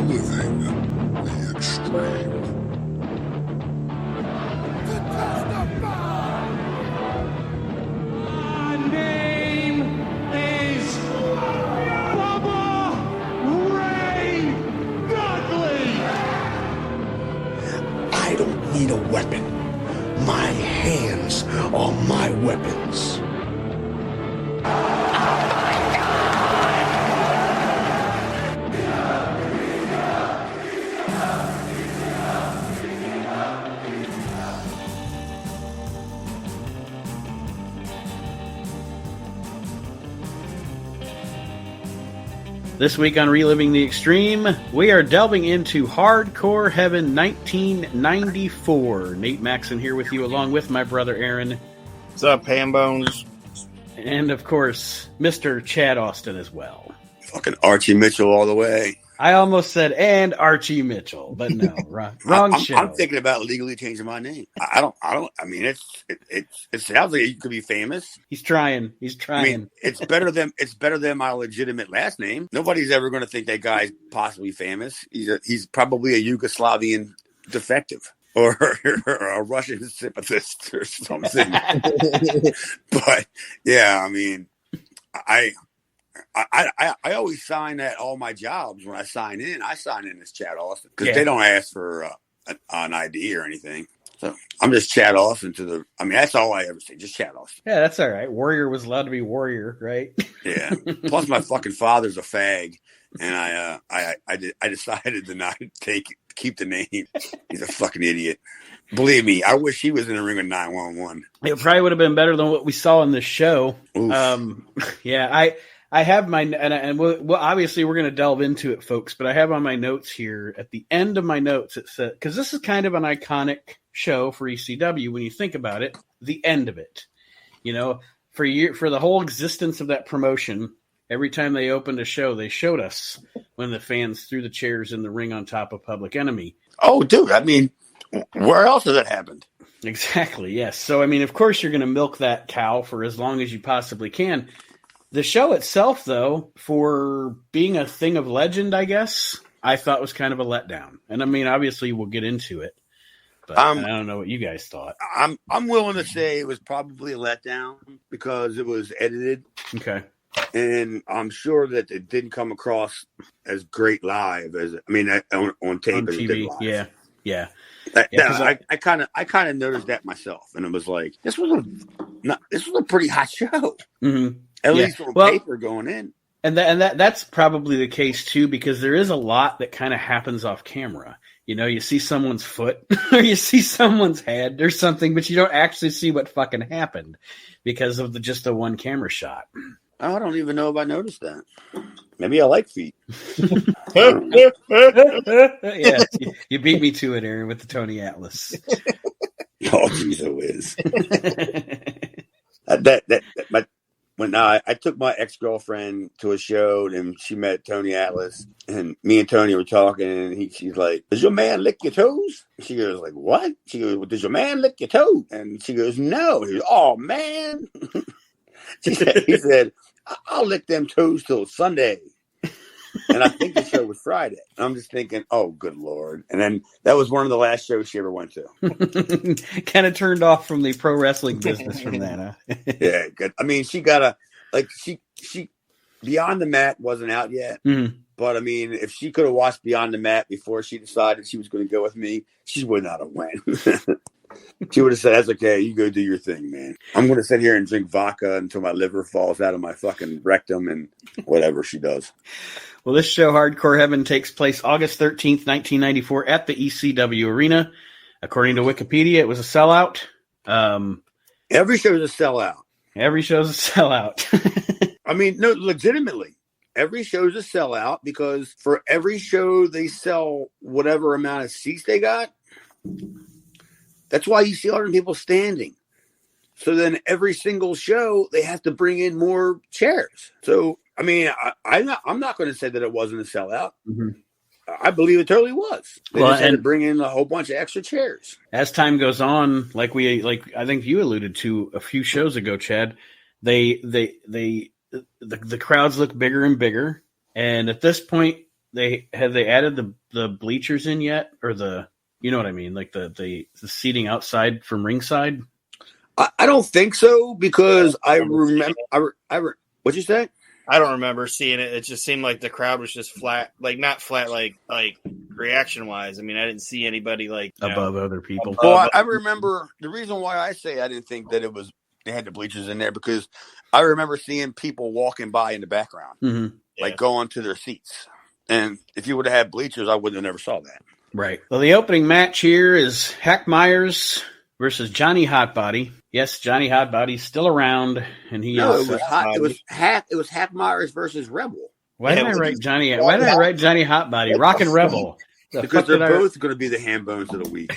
Reliving the Extreme. My name is Bubba Ray Dudley. I don't need a weapon. My hands are my weapons. This week on Reliving the Extreme, we are delving into Hardcore Heaven 1994. Nate Maxson here with you, along with my brother Aaron. What's up, Ham Bones? And, of course, Mr. Chad Austin as well. Fucking Archie Mitchell all the way. I almost said, and Archie Mitchell, but no, wrong show. I'm thinking about legally changing my name. I mean, it sounds like you could be famous. He's trying. I mean, it's better than my legitimate last name. Nobody's ever going to think that guy's possibly famous. He's probably a Yugoslavian defective or a Russian sympathist or something. But yeah, I mean, I always sign at all my jobs when I sign in. I sign in as Chad Austin because they don't ask for an ID or anything. So I'm just Chad Austin that's all I ever say, just Chad Austin. Yeah, that's all right. Warrior was allowed to be Warrior, right? Yeah. Plus my fucking father's a fag, and I decided to not keep the name. He's a fucking idiot. Believe me, I wish he was in the ring with 911. It probably would have been better than what we saw in this show. Yeah, I have my, and we'll obviously we're going to delve into it, folks, but I have on my notes here, at the end of my notes, it said, because this is kind of an iconic show for ECW when you think about it, the end of it. You know, for the whole existence of that promotion, every time they opened a show, they showed us when the fans threw the chairs in the ring on top of Public Enemy. Oh, dude, I mean, where else has that happened? Exactly, yes. So, I mean, of course, you're going to milk that cow for as long as you possibly can. The show itself, though, for being a thing of legend, I guess, I thought was kind of a letdown. And I mean, obviously, we'll get into it, but I don't know what you guys thought. I'm willing to say it was probably a letdown because it was edited. Okay. And I'm sure that it didn't come across as great live as on tape on as TV. It did live. Yeah. I kind of noticed that myself, and it was like this was a pretty hot show. Mm-hmm. At least on paper going in. And that's probably the case, too, because there is a lot that kind of happens off camera. You know, you see someone's foot or you see someone's head or something, but you don't actually see what fucking happened because of just the one camera shot. I don't even know if I noticed that. Maybe I like feet. Yeah, you beat me to it, Aaron, with the Tony Atlas. Oh, geez, it is. I took my ex-girlfriend to a show and she met Tony Atlas, and me and Tony were talking, and she's like, "Does your man lick your toes?" She goes like, "What?" She goes, "Well, does your man lick your toes?" And she goes, "No." He goes, "Oh man." He said, "I'll lick them toes till Sunday." And I think the show was Friday. I'm just thinking, oh, good Lord. And then that was one of the last shows she ever went to. Kind of turned off from the pro wrestling business from that, huh? Yeah, good. I mean, she got she Beyond the Mat wasn't out yet. Mm-hmm. But I mean, if she could have watched Beyond the Mat before she decided she was going to go with me, she would not have went. She would have said, "That's okay. You go do your thing, man. I'm going to sit here and drink vodka until my liver falls out of my fucking rectum and whatever she does." Well, this show, Hardcore Heaven, takes place August 13th, 1994 at the ECW Arena. According to Wikipedia, it was a sellout. Every show is a sellout. Every show's a sellout. I mean, no, legitimately. Every show's a sellout because for every show they sell whatever amount of seats they got. That's why you see all the people standing. So then every single show, they have to bring in more chairs. So, I mean, I'm not going to say that it wasn't a sellout. Mm-hmm. I believe it totally was. They just had to bring in a whole bunch of extra chairs. As time goes on, like I think you alluded to a few shows ago, Chad, the crowds look bigger and bigger. And at this point, they added the bleachers in yet, or you know what I mean, like the seating outside from ringside? I don't think so, because I remember. What'd you say? I don't remember seeing it. It just seemed like the crowd was just flat, like not flat, like reaction wise. I mean, I didn't see anybody above other people. Well, I remember the reason why I say I didn't think that they had the bleachers in there, because I remember seeing people walking by in the background, going to their seats. And if you would have had bleachers, I wouldn't have never saw that. Right. Well, the opening match here is Hack Myers versus Johnny Hotbody. Yes, Johnny Hotbody's still around, and he is. It was Hack Myers versus Rebel. Why did I write Johnny Hotbody? Rockin' Rebel. Because they're both going to be the ham bones of the week.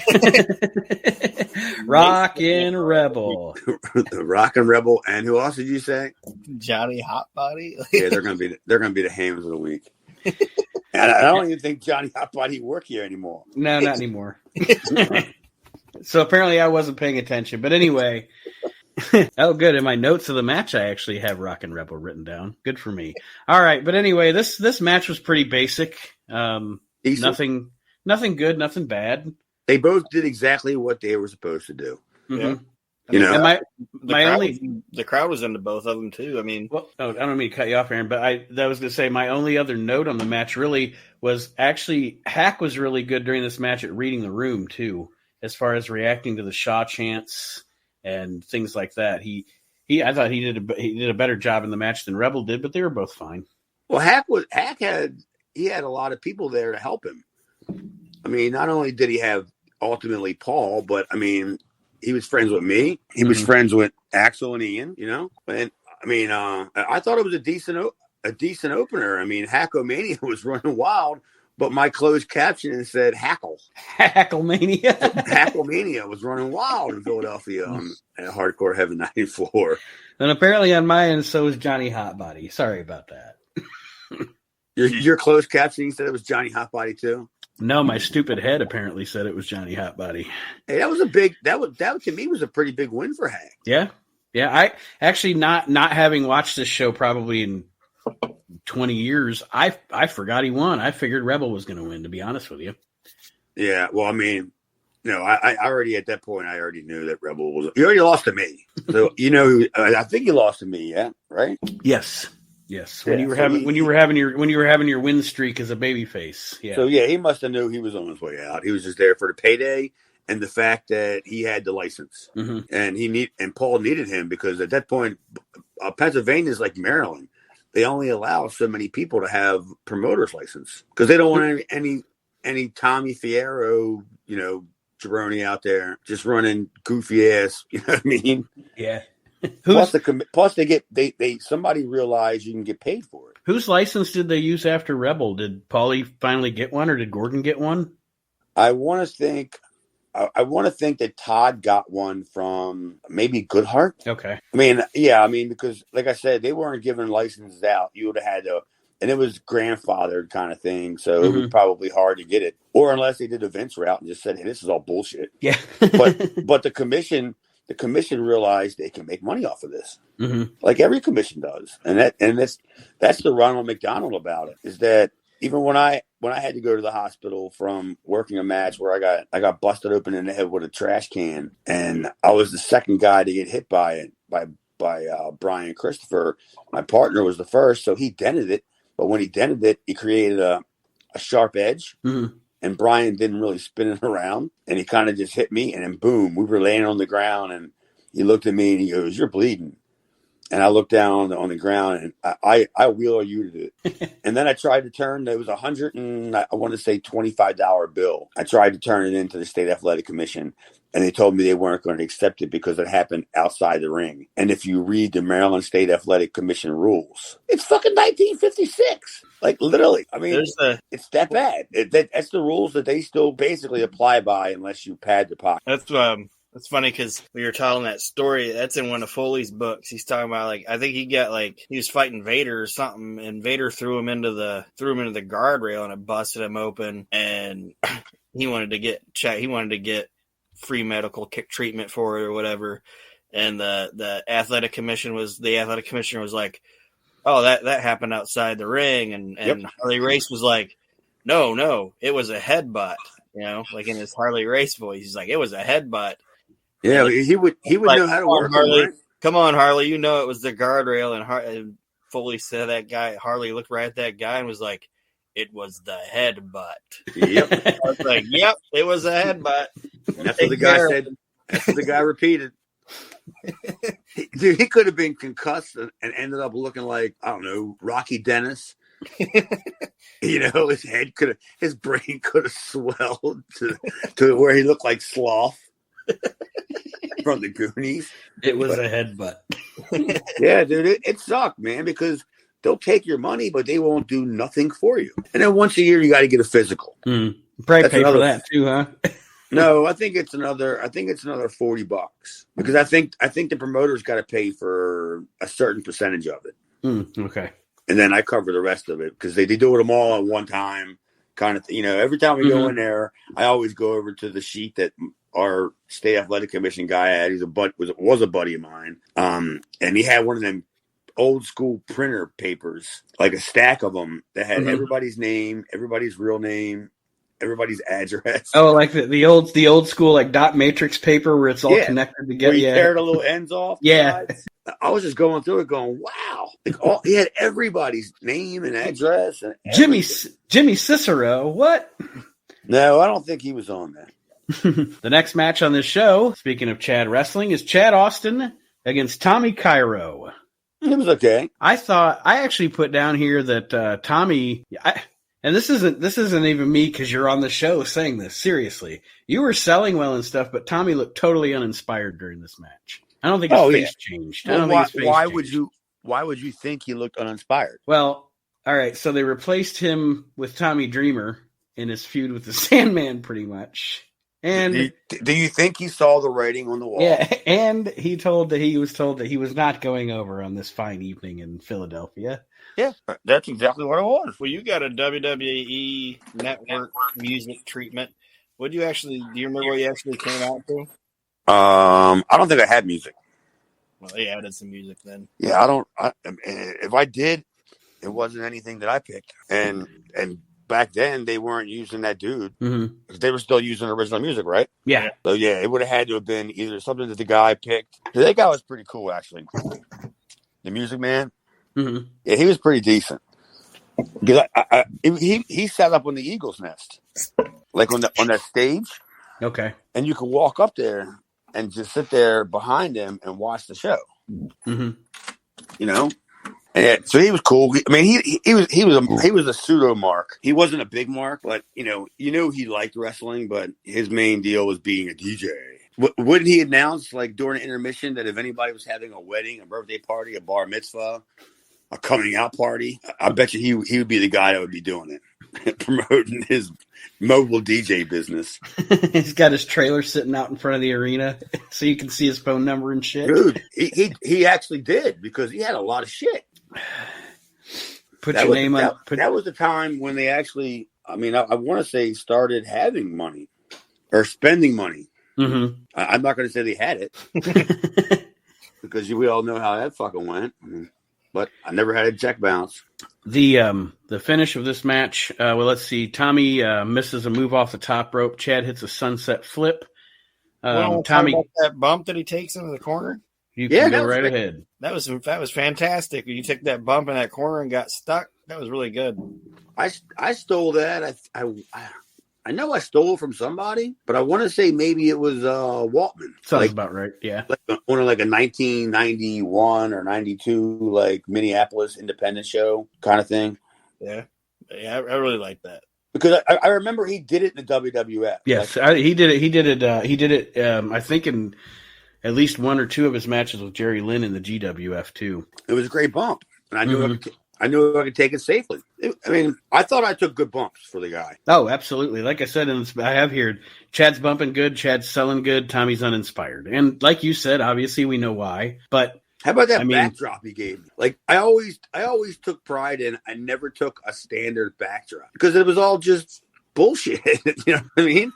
Rockin' Rebel. Rockin' Rebel, and who else did you say? Johnny Hotbody. Yeah, they're going to be the hams of the week. And I don't even think Johnny Hotbody work here anymore. No, not anymore. So apparently I wasn't paying attention. But anyway, oh, good. In my notes of the match, I actually have Rockin' Rebel written down. Good for me. All right. But anyway, this match was pretty basic. Nothing good, nothing bad. They both did exactly what they were supposed to do. Yeah. The crowd was into both of them too. I mean, I don't mean to cut you off, Aaron, but I was going to say my only other note on the match really was actually Hack was really good during this match at reading the room too, as far as reacting to the Shaw chants and things like that. I thought he did a better job in the match than Rebel did, but they were both fine. Well, Hack had a lot of people there to help him. I mean, not only did he have ultimately Paul, but I mean, he was friends with me. He was friends with Axel and Ian, And I mean, I thought it was a decent opener. I mean, Hackomania was running wild, but my closed caption said Hackle. Hacklemania. Hacklemania was running wild in Philadelphia at Hardcore Heaven 94. And apparently on my end, so was Johnny Hotbody. Sorry about that. Your closed captioning said it was Johnny Hotbody too? No, my stupid head apparently said it was Johnny Hotbody. Hey, that to me was a pretty big win for Hack. Yeah. Yeah. I actually not having watched this show probably in 20 years, I forgot he won. I figured Rebel was going to win, to be honest with you. Yeah. Well, I mean, I already at that point, I already knew that Rebel was, you already lost to me. So, I think you lost to me. Yeah. Right. Yes. Yes, when you were having your win streak as a babyface. Yeah. So yeah, he must have knew he was on his way out. He was just there for the payday and the fact that he had the license, and Paul needed him because at that point, Pennsylvania is like Maryland. They only allow so many people to have promoter's license because they don't want any Tommy Fierro, jabroni out there just running goofy ass. You know what I mean? Yeah. Plus they somebody realized you can get paid for it. Whose license did they use after Rebel? Did Paulie finally get one, or did Gordon get one? I want to think that Todd got one from maybe Goodhart. Okay. I mean, because like I said, they weren't giving licenses out. You would have had to, and it was grandfathered kind of thing, so it was probably hard to get it, or unless they did a Vince route and just said, "Hey, this is all bullshit." Yeah. but the commission realized they can make money off of this, like every commission does, and that's the Ronald McDonald about it. Is that even when I had to go to the hospital from working a match where I got busted open in the head with a trash can, and I was the second guy to get hit by it by Brian Christopher. My partner was the first, so he dented it. But when he dented it, he created a sharp edge. And Brian didn't really spin it around, and he kind of just hit me, and then boom, we were laying on the ground, and he looked at me and he goes, "You're bleeding." And I looked down on the ground, and I wheel you it. And then I tried to turn. There was $125 bill. I tried to turn it into the State Athletic Commission, and they told me they weren't going to accept it because it happened outside the ring. And if you read the Maryland State Athletic Commission rules, it's fucking 1956. Like literally, I mean, it's that bad. That's the rules that they still basically apply by unless you pad the pocket. That's funny because when you're telling that story, that's in one of Foley's books. He's talking about I think he was fighting Vader or something, and Vader threw him into the guardrail and it busted him open, and he wanted to get checked. He wanted to get free medical treatment for it or whatever, and the athletic commissioner was like, "Oh, that happened outside the ring," and Harley Race was like, no, it was a headbutt. You know, like in his Harley race voice, he's like, it was a headbutt. Yeah, And he would like, know how to work Harley, it, right? Come on, Harley, you know it was the guardrail. And Foley said that guy, Harley looked right at that guy and was like, it was the headbutt. Yep. I was like, yep, it was a headbutt. That's what the guy said. That's what the guy repeated. Dude, he could have been concussed and ended up looking like, I don't know, Rocky Dennis. You know, his brain could have swelled to where he looked like Sloth from the Goonies. It was a headbutt. Yeah, dude, it sucked, man, because they'll take your money, but they won't do nothing for you. And then once a year, you got to get a physical. Probably That's pay for that too, huh? No, I think it's another $40 because I think the promoter's got to pay for a certain percentage of it. Okay. And then I cover the rest of it because they do them all at one time, kind of. You know, every time we go in there, I always go over to the sheet that our state athletic commission guy had. He's was a buddy of mine, and he had one of them old school printer papers, like a stack of them that had everybody's name, everybody's real name, everybody's address. Oh, like the old school like dot matrix paper where it's all connected together. Where you tear the little ends off. Yeah. I was just going through it, going, "Wow!" Like he had everybody's name and address. And Jimmy Cicero. What? No, I don't think he was on that. The next match on this show, speaking of Chad wrestling, is Chad Austin against Tommy Cairo. It was okay. I actually put down here that Tommy, and this isn't even me because you're on the show saying this. Seriously, you were selling well and stuff, but Tommy looked totally uninspired during this match. I don't think his face changed. Well, why would you think he looked uninspired? Well, all right. So they replaced him with Tommy Dreamer in his feud with the Sandman, pretty much. And do you think he saw the writing on the wall? Yeah, and he was told that he was not going over on this fine evening in Philadelphia. Yeah, that's exactly what it was. Well, you got a WWE network music treatment. Do you remember what you actually came out to? I don't think I had music. Well, they added some music then. Yeah, if I did, it wasn't anything that I picked. And back then they weren't using that dude. Mm-hmm. They were still using original music, right? Yeah. So yeah, it would have had to have been either something that the guy picked. That guy was pretty cool, actually. The Music Man. Mm-hmm. Yeah, he was pretty decent. Because he sat up on the Eagle's Nest, like on that stage. Okay. And you could walk up there and just sit there behind him and watch the show. Mm-hmm. You know. And so he was cool. I mean, he was a pseudo mark. He wasn't a big mark, but you know he liked wrestling, but his main deal was being a DJ. Wouldn't he announce like during intermission that if anybody was having a wedding, a birthday party, a bar mitzvah, a coming out party, I bet you he would be the guy that would be doing it, promoting his mobile DJ business. He's got his trailer sitting out in front of the arena so you can see his phone number and shit. Dude, he actually did because he had a lot of shit. Put your name on. That was the time when they actually, I mean, I want to say started having money or spending money. Mm-hmm. I'm not going to say they had it because we all know how that fucking went. But I never had a check bounce. The finish of this match, well, let's see. Tommy misses a move off the top rope. Chad hits a sunset flip. Tommy, about that bump that he takes into the corner. You can go right ahead. That was fantastic. You took that bump in that corner and got stuck. That was really good. I stole that. I know I stole from somebody, but I want to say maybe it was Waltman. Sounds about right. Yeah, like a 1991 or 92 like Minneapolis independent show kind of thing. Yeah, I really like that because I remember he did it in the WWF. Yes, he did it. He did it. I think in at least one or two of his matches with Jerry Lynn in the GWF too. It was a great bump, and I knew I knew I could take it safely. I mean, I thought I took good bumps for the guy. Oh, absolutely. Like I said, I have here, Chad's bumping good, Chad's selling good, Tommy's uninspired. And like you said, obviously we know why. But how about that backdrop he gave me? Like I always took pride in I never took a standard backdrop because it was all just bullshit. You know what I mean?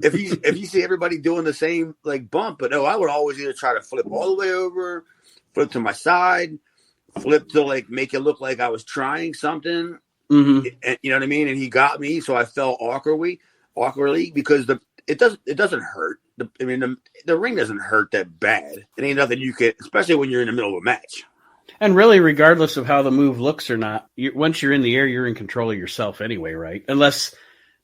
if you see everybody doing the same like bump, but no, I would always either try to flip all the way over, flip to my side, flip to like make it look like I was trying something. And, you know what I mean? And he got me, so I felt awkwardly because it doesn't hurt. The ring doesn't hurt that bad. It ain't nothing you can, especially when you're in the middle of a match. And really, regardless of how the move looks or not, once you're in the air, you're in control of yourself anyway, right? Unless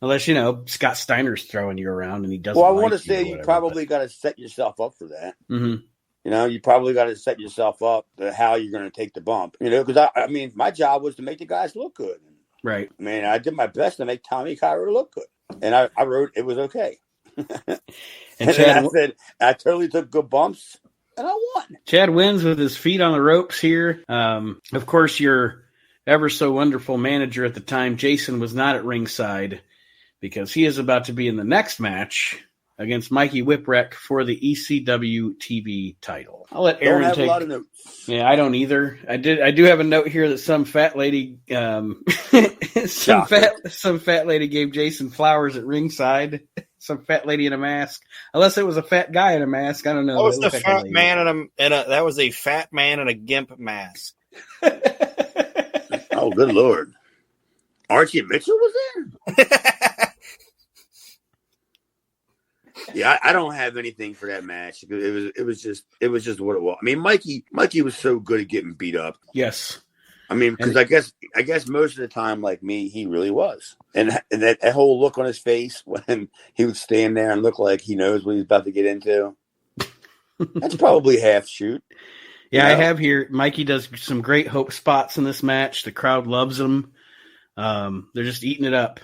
Scott Steiner's throwing you around and he doesn't. Well, I want to say you probably got to set yourself up for that. Mm-hmm. You probably got to set yourself up to how you're going to take the bump. Because my job was to make the guys look good. Right. I did my best to make Tommy Cairo look good, and I wrote it was okay. And Chad, I said I totally took good bumps. And I won. Chad wins with his feet on the ropes here. Of course, your ever so wonderful manager at the time, Jason, was not at ringside because he is about to be in the next match against Mikey Whipwreck for the ECW TV title. I'll let Aaron take a lot of notes. Yeah, I don't either. I do have a note here that some fat lady, some fat lady gave Jason flowers at ringside. Some fat lady in a mask, unless it was a fat guy in a mask. I don't know. That was the fat man that was a fat man in a gimp mask. Oh, good Lord! Archie Mitchell was there. Yeah, I don't have anything for that match. It was just what it was. Mikey was so good at getting beat up. Yes. Because I guess most of the time, like me, he really was. And that whole look on his face when he would stand there and look like he knows what he's about to get into. That's probably half shoot. Yeah, I have here. Mikey does some great hope spots in this match. The crowd loves him. They're just eating it up.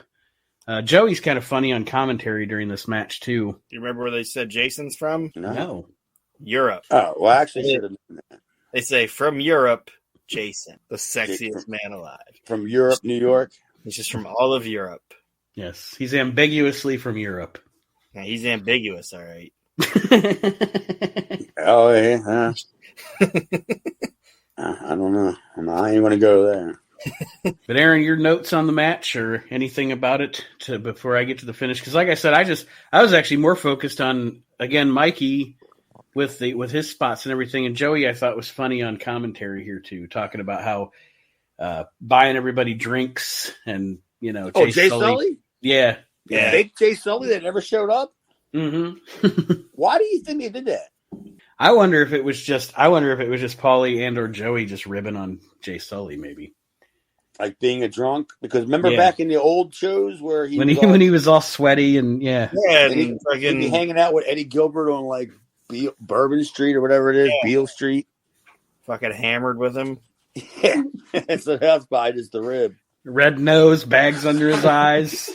Joey's kind of funny on commentary during this match, too. You remember where they said Jason's from? No. Europe. Oh, well, I actually should have known that. They say, from Europe, Jason, the sexiest man alive. From Europe, New York? He's just from all of Europe. Yes, he's ambiguously from Europe. Yeah, he's ambiguous, all right. Oh, yeah. I don't know. I ain't going to go there. But Aaron, your notes on the match or anything about it before I get to the finish? Because like I said, I was actually more focused on, again, Mikey with his spots and everything. And Joey, I thought was funny on commentary here too, talking about how buying everybody drinks and, Jay Sully? Yeah. Fake Jay Sully that never showed up? Mm-hmm. Why do you think they did that? I wonder if it was just Paulie and or Joey just ribbing on Jay Sully, maybe. Like being a drunk? Because remember back in the old shows where he was all sweaty and and he'd be hanging out with Eddie Gilbert on like Bourbon Street or whatever it is, Beale Street. Fucking hammered with him. Yeah. So that's probably just the rib. Red nose, bags under his eyes.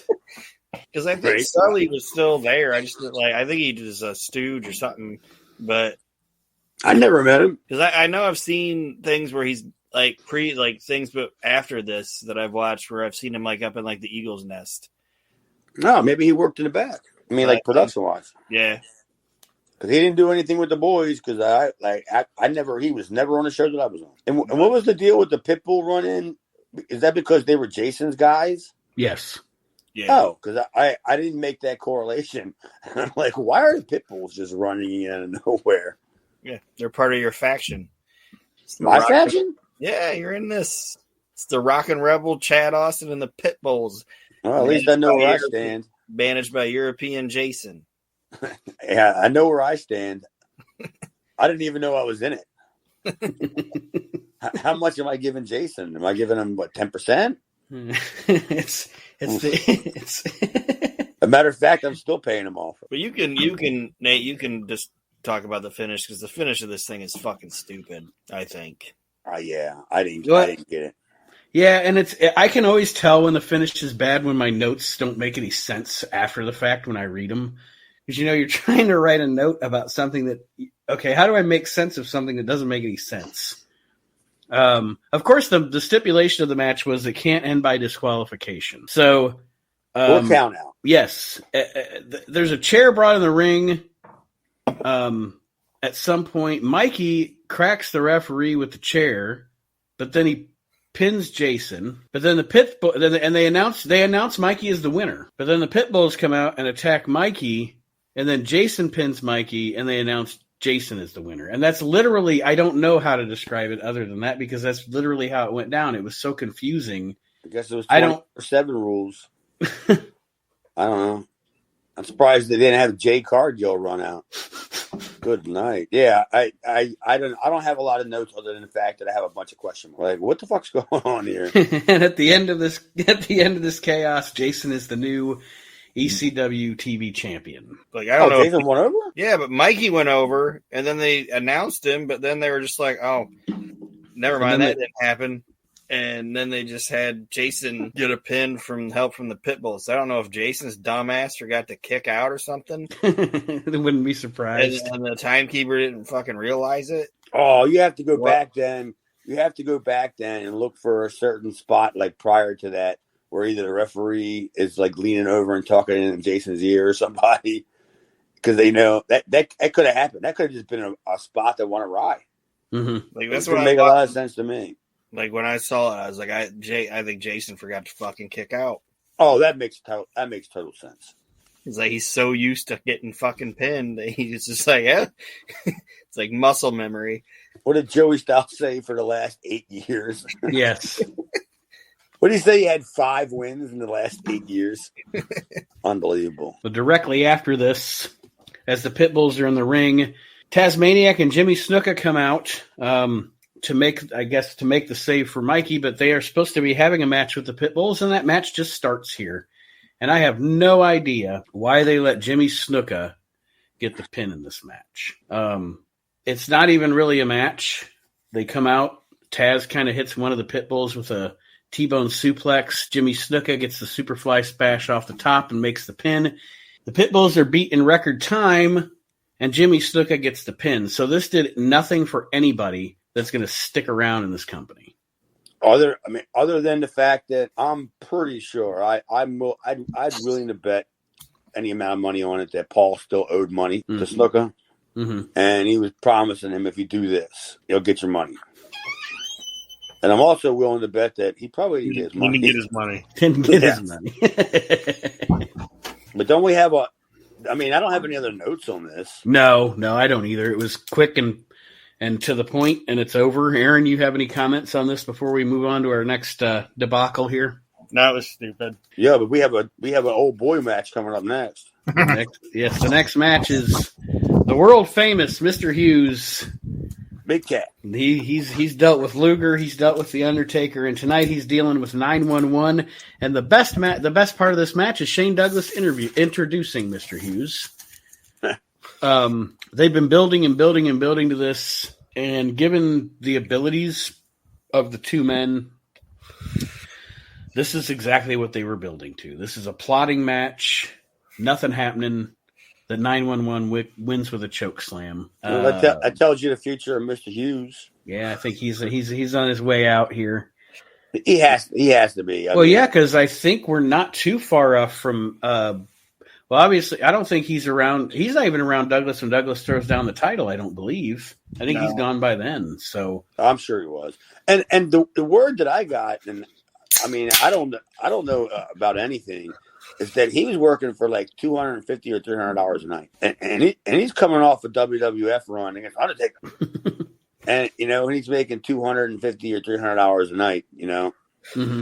Because I think Sully was still there. I think he was a stooge or something. But I never met him. Because I know I've seen things where he's things, but after this that I've watched where I've seen him up in the Eagle's Nest. No, maybe he worked in the back. Production wise. Yeah. Because he didn't do anything with the boys. Because he was never on the show that I was on. And what was the deal with the Pitbull run in? Is that because they were Jason's guys? Yes. Yeah. Oh, because I didn't make that correlation. I'm like, why are the Pitbulls just running in out of nowhere? Yeah, they're part of your faction. My faction? Yeah, you're in this. It's the Rockin' Rebel, Chad Austin, and the Pitbulls. Well, at least I know where I stand. Managed by European Jason. Yeah, I know where I stand. I didn't even know I was in it. How much am I giving Jason? Am I giving him, 10%? It's a matter of fact, I'm still paying him off. But you can Nate, you can just talk about the finish because the finish of this thing is fucking stupid, I think. Yeah, I didn't get it. Yeah, and I can always tell when the finish is bad when my notes don't make any sense after the fact when I read them. Because, you're trying to write a note about something that, okay, how do I make sense of something that doesn't make any sense? Of course, the stipulation of the match was it can't end by disqualification. So, or count out. Yes. There's a chair brought in the ring. At some point, Mikey cracks the referee with the chair, but then he pins Jason. But then they announce Mikey is the winner. But then the Pitbulls come out and attack Mikey, and then Jason pins Mikey, and they announce Jason is the winner. And that's literally, I don't know how to describe it other than that because that's literally how it went down. It was so confusing. I guess it was I don't 24/7 rules. I don't know. I'm surprised they didn't have Jay Cargill run out. Good night. Yeah, I don't have a lot of notes other than the fact that I have a bunch of questions. Like, what the fuck's going on here? And at the end of this chaos, Jason is the new ECW TV champion. Like, I don't know. Jason went over? Yeah, but Mikey went over, and then they announced him, but then they were just like, oh, never mind, that didn't happen. And then they just had Jason get a pin from help from the Pitbulls. I don't know if Jason's dumbass forgot to kick out or something. They wouldn't be surprised. And the timekeeper didn't fucking realize it. Oh, you have to go back then. You have to go back then and look for a certain spot, like prior to that, where either the referee is like leaning over and talking in Jason's ear or somebody, because they know that could have happened. That could have just been a spot that went awry. Mm-hmm. Like, that's what what make a lot of sense to me. Like, when I saw it, I was like, I think Jason forgot to fucking kick out. Oh, that makes total sense. He's like, he's so used to getting fucking pinned that he's just like, yeah. It's like muscle memory. What did Joey Styles say for the last 8 years? Yes. What did he say? He had 5 wins in the last 8 years. Unbelievable. So directly after this, as the Pitbulls are in the ring, Tasmaniac and Jimmy Snuka come out to make the save for Mikey, but they are supposed to be having a match with the Pitbulls, and that match just starts here. And I have no idea why they let Jimmy Snuka get the pin in this match. It's not even really a match. They come out, Taz kind of hits one of the Pitbulls with a T-bone suplex. Jimmy Snuka gets the Superfly Smash off the top and makes the pin. The Pitbulls are beat in record time, and Jimmy Snuka gets the pin. So this did nothing for anybody that's going to stick around in this company. Other than the fact that I'm pretty sure I'd willing to bet any amount of money on it that Paul still owed money to Snuka, and he was promising him, if you do this, he'll get your money. And I'm also willing to bet that he probably didn't get his money. Didn't get his money. But don't we have I don't have any other notes on this. No, I don't either. It was quick and to the point, and it's over. Aaron, you have any comments on this before we move on to our next debacle here? No, it was stupid. Yeah, but we have an old boy match coming up next. The next match is the world famous Mr. Hughes. Big Cat. He's dealt with Luger, he's dealt with The Undertaker, and tonight he's dealing with 911. And the best part of this match is Shane Douglas introducing Mr. Hughes. They've been building to this, and given the abilities of the two men, this is exactly what they were building to. This is a plotting match, nothing happening. The 911 wins with a choke slam. That tells you the future of Mr. Hughes. Yeah, I think he's on his way out here. He has to be. Because I think we're not too far off from. Obviously, I don't think he's around. He's not even around Douglas when Douglas throws down the title. I don't believe. I think he's gone by then. So I'm sure he was. And the word that I got, and I don't know about anything, is that he was working for like $250 or $300 a night, and he's coming off a WWF run against Undertaker, and he's making $250 or $300 a night. Mm-hmm.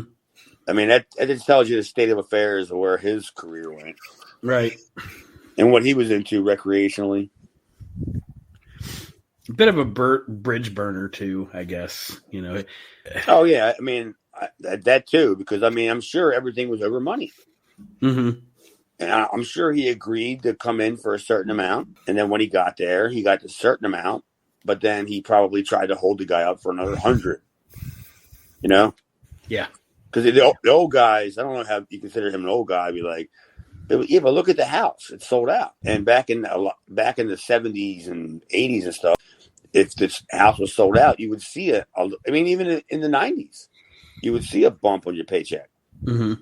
That just tells you the state of affairs of where his career went. Right. And what he was into recreationally. A bit of a bridge burner, too, I guess. Oh, yeah. That too, because, I'm sure everything was over money. Mm-hmm. And I'm sure he agreed to come in for a certain amount. And then when he got there, he got a certain amount. But then he probably tried to hold the guy up for another 100. Yeah. Because the old guys, I don't know how you consider him an old guy, be like, yeah, but look at the house. It's sold out. And back in the 70s and 80s and stuff, if this house was sold out, you would see even in the 90s, you would see a bump on your paycheck. Mm-hmm.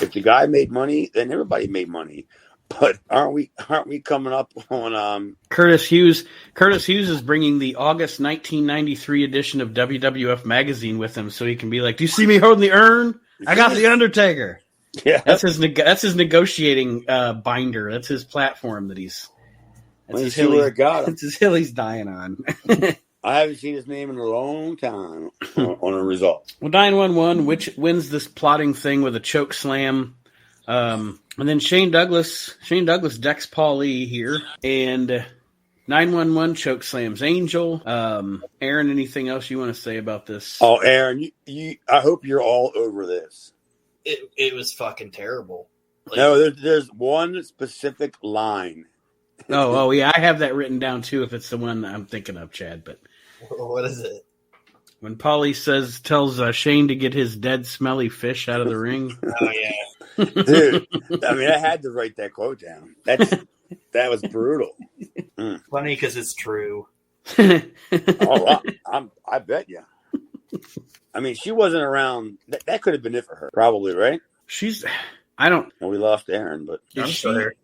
If the guy made money, then everybody made money. But aren't we coming up on Curtis Hughes? Curtis Hughes is bringing the August 1993 edition of WWF magazine with him, so he can be like, "Do you see me holding the urn? I got the Undertaker." Yeah, that's his negotiating binder. That's his platform that he's. That's his hill. That's his hill he's dying on. I haven't seen his name in a long time on a result. Well, 911, which wins this plotting thing with a choke slam. And then Shane Douglas decks Paulie here. And 911 choke slams Angel. Aaron, anything else you want to say about this? Oh, Aaron, I hope you're all over this. It was fucking terrible. Like, no, there's one specific line. Oh, yeah, I have that written down too. If it's the one I'm thinking of, Chad. But what is it? When Paulie tells Shane to get his dead, smelly fish out of the ring. Oh yeah, dude. I mean, I had to write that quote down. That was brutal. Funny because it's true. Oh, I bet you. I mean, she wasn't around. That could have been it for her, probably, right? I don't. Well, we lost Aaron, but I'm sure.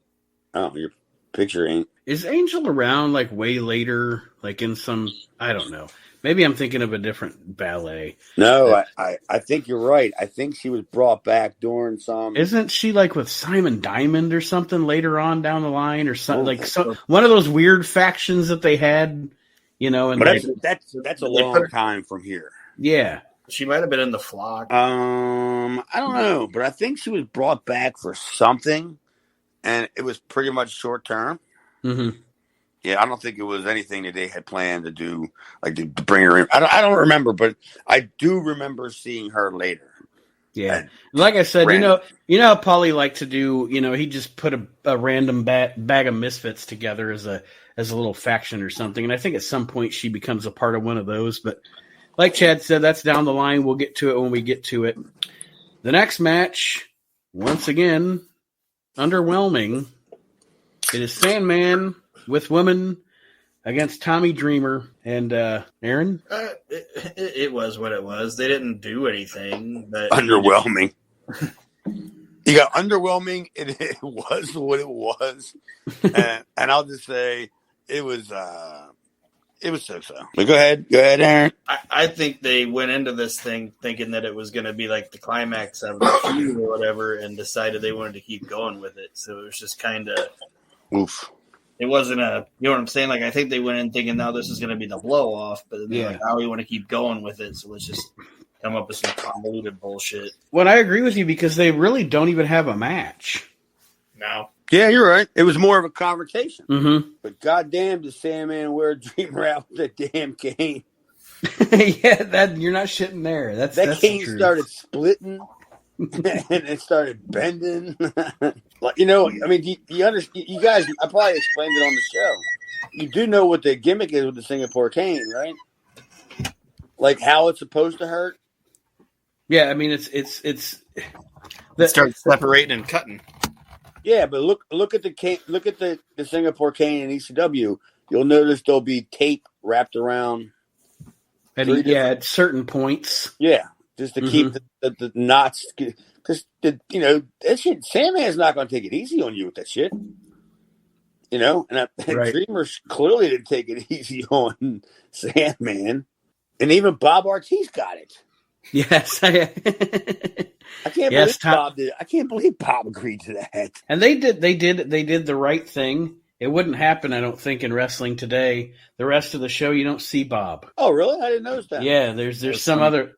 Oh, your picture ain't. Is Angel around like way later, like in some? I don't know. Maybe I'm thinking of a different ballet. No, I think you're right. I think she was brought back during some. Isn't she like with Simon Diamond or something later on down the line, or something one of those weird factions that they had, you know? And but that's a long time from here. Yeah. She might have been in the flock. I don't know, but I think she was brought back for something, and it was pretty much short term. Mm-hmm. Yeah, I don't think it was anything that they had planned to do, like to bring her in. I don't remember, but I do remember seeing her later. Yeah, like I said, you know how Paulie liked to do. You know, he just put a random bag of misfits together as a little faction or something, and I think at some point she becomes a part of one of those, but. Like Chad said, that's down the line. We'll get to it when we get to it. The next match, once again, underwhelming. It is Sandman with woman against Tommy Dreamer. And Aaron? It was what it was. They didn't do anything. But underwhelming. You got underwhelming. It was what it was. and I'll just say it was so-so. But go ahead, Aaron. I think they went into this thing thinking that it was going to be like the climax of the feud or whatever, and decided they wanted to keep going with it. So it was just kind of, oof. It wasn't you know what I'm saying? Like I think they went in thinking now this is going to be the blow off, but they're like, we want to keep going with it. So let's just come up with some convoluted bullshit. Well, I agree with you because they really don't even have a match. No. Yeah, you're right. It was more of a conversation. Mm-hmm. But goddamn, does Sandman wear a Dreamer out with that damn cane? Yeah, that you're not shitting there. That's cane started splitting and it started bending. Like, you know, I mean, you guys, I probably explained it on the show. You do know what the gimmick is with the Singapore cane, right? Like how it's supposed to hurt. Yeah, I mean it starts separating and cutting. Yeah, but look at the cane. Look at the Singapore cane in ECW. You'll notice there'll be tape wrapped around. At certain points. Yeah, just to keep the knots. Because that shit. Sandman's not going to take it easy on you with that shit. You know, and Dreamer clearly didn't take it easy on Sandman, and even Bob Ortiz got it. Yes, I can't believe Bob did. I can't believe Bob agreed to that. And they did the right thing. It wouldn't happen, I don't think, in wrestling today. The rest of the show, you don't see Bob. Oh, really? I didn't notice that. Yeah, there's some other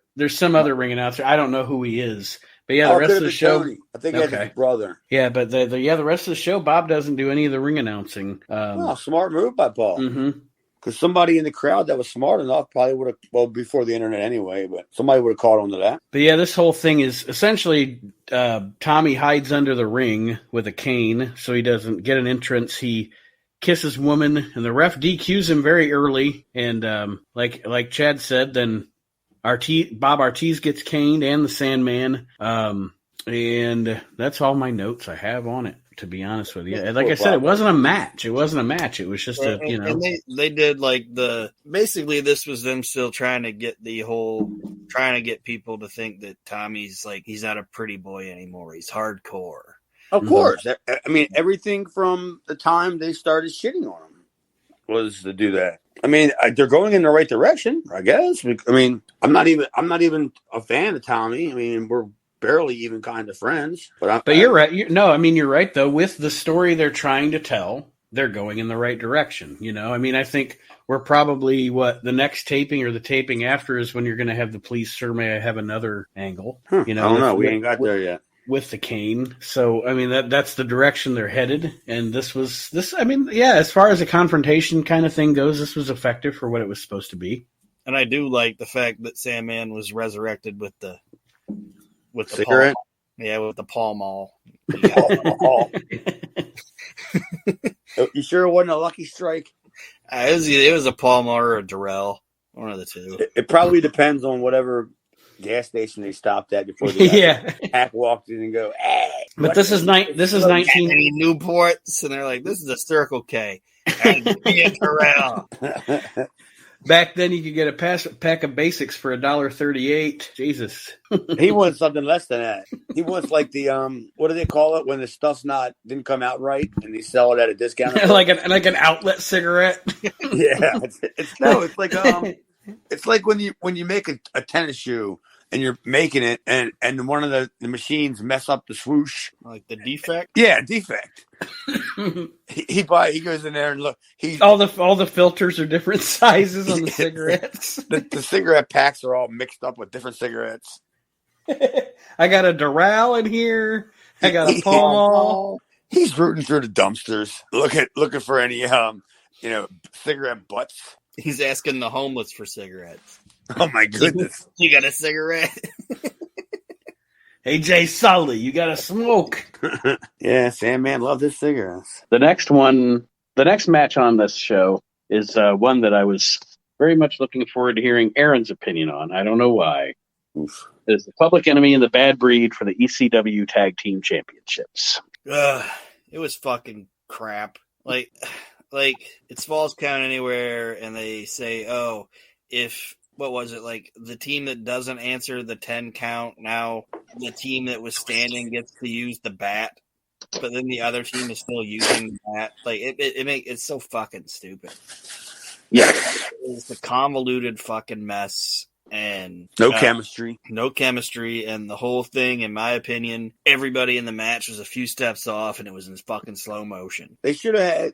ring announcer. I don't know who he is, but yeah, the rest of the show. Tony. I think that's his brother. Yeah, but the rest of the show, Bob doesn't do any of the ring announcing. Smart move by Paul. Mm-hmm. Because somebody in the crowd that was smart enough probably would have, well, before the internet anyway, but somebody would have caught on to that. But yeah, this whole thing is essentially Tommy hides under the ring with a cane so he doesn't get an entrance. He kisses woman, and the ref DQs him very early. And like Chad said, then Bob Ortiz gets caned and the Sandman. And that's all my notes I have on it, to be honest with you. Like I said, it wasn't a match. It wasn't a match. It was just And they did like basically this was them still trying to get people to think that Tommy's like, he's not a pretty boy anymore. He's hardcore. Of course. I mean, everything from the time they started shitting on him was to do that. I mean, they're going in the right direction, I guess. I mean, I'm not even a fan of Tommy. I mean, we're barely even kind of friends. But you're right. You're right, though. With the story they're trying to tell, they're going in the right direction. I mean, I think we're probably the next taping or the taping after is when you're going to have the Please Sir May I Have Another angle. I don't know. We ain't got there yet. With the cane. So, I mean, that's the direction they're headed. And I mean, yeah, as far as a confrontation kind of thing goes, this was effective for what it was supposed to be. And I do like the fact that Sandman was resurrected with the cigarette. Yeah, with the Pall Mall. You sure it wasn't a Lucky Strike? It was a Pall Mall or a Durrell. One of the two. It probably depends on whatever gas station they stopped at before the hack walked in and go, hey. But this is 19 Newports, and they're like, this is a Circle K. And be a Durrell. Back then, you could get a pack of basics for $1.38. Jesus. He wants something less than that. He wants like the what do they call it when the stuff's didn't come out right and they sell it at a discount? like an outlet cigarette. Yeah, it's like when you make a tennis shoe and you're making it and one of the machines mess up the swoosh, like the Defect. Yeah, Defect. He goes in there and look. All the filters are different sizes on the cigarettes. The cigarette packs are all mixed up with different cigarettes. I got a Doral in here. I got a Pall Mall. He's rooting through the dumpsters, looking for any cigarette butts. He's asking the homeless for cigarettes. Oh my goodness! You got a cigarette? Hey Jay Sully, you got to smoke. Yeah, Sandman loved his cigarettes. The next match on this show is one that I was very much looking forward to hearing Aaron's opinion on. I don't know why. Oof. It's the Public Enemy and the Bad Breed for the ECW Tag Team Championships. It was fucking crap. Like it's Falls Count Anywhere, and they say, oh, what was it, like the team that doesn't answer the 10 count, now the team that was standing gets to use the bat, but then the other team is still using the bat. Like it's so fucking stupid. Yeah, it's a convoluted fucking mess. And no chemistry, and the whole thing, in my opinion, everybody in the match was a few steps off, and it was in fucking slow motion. They should have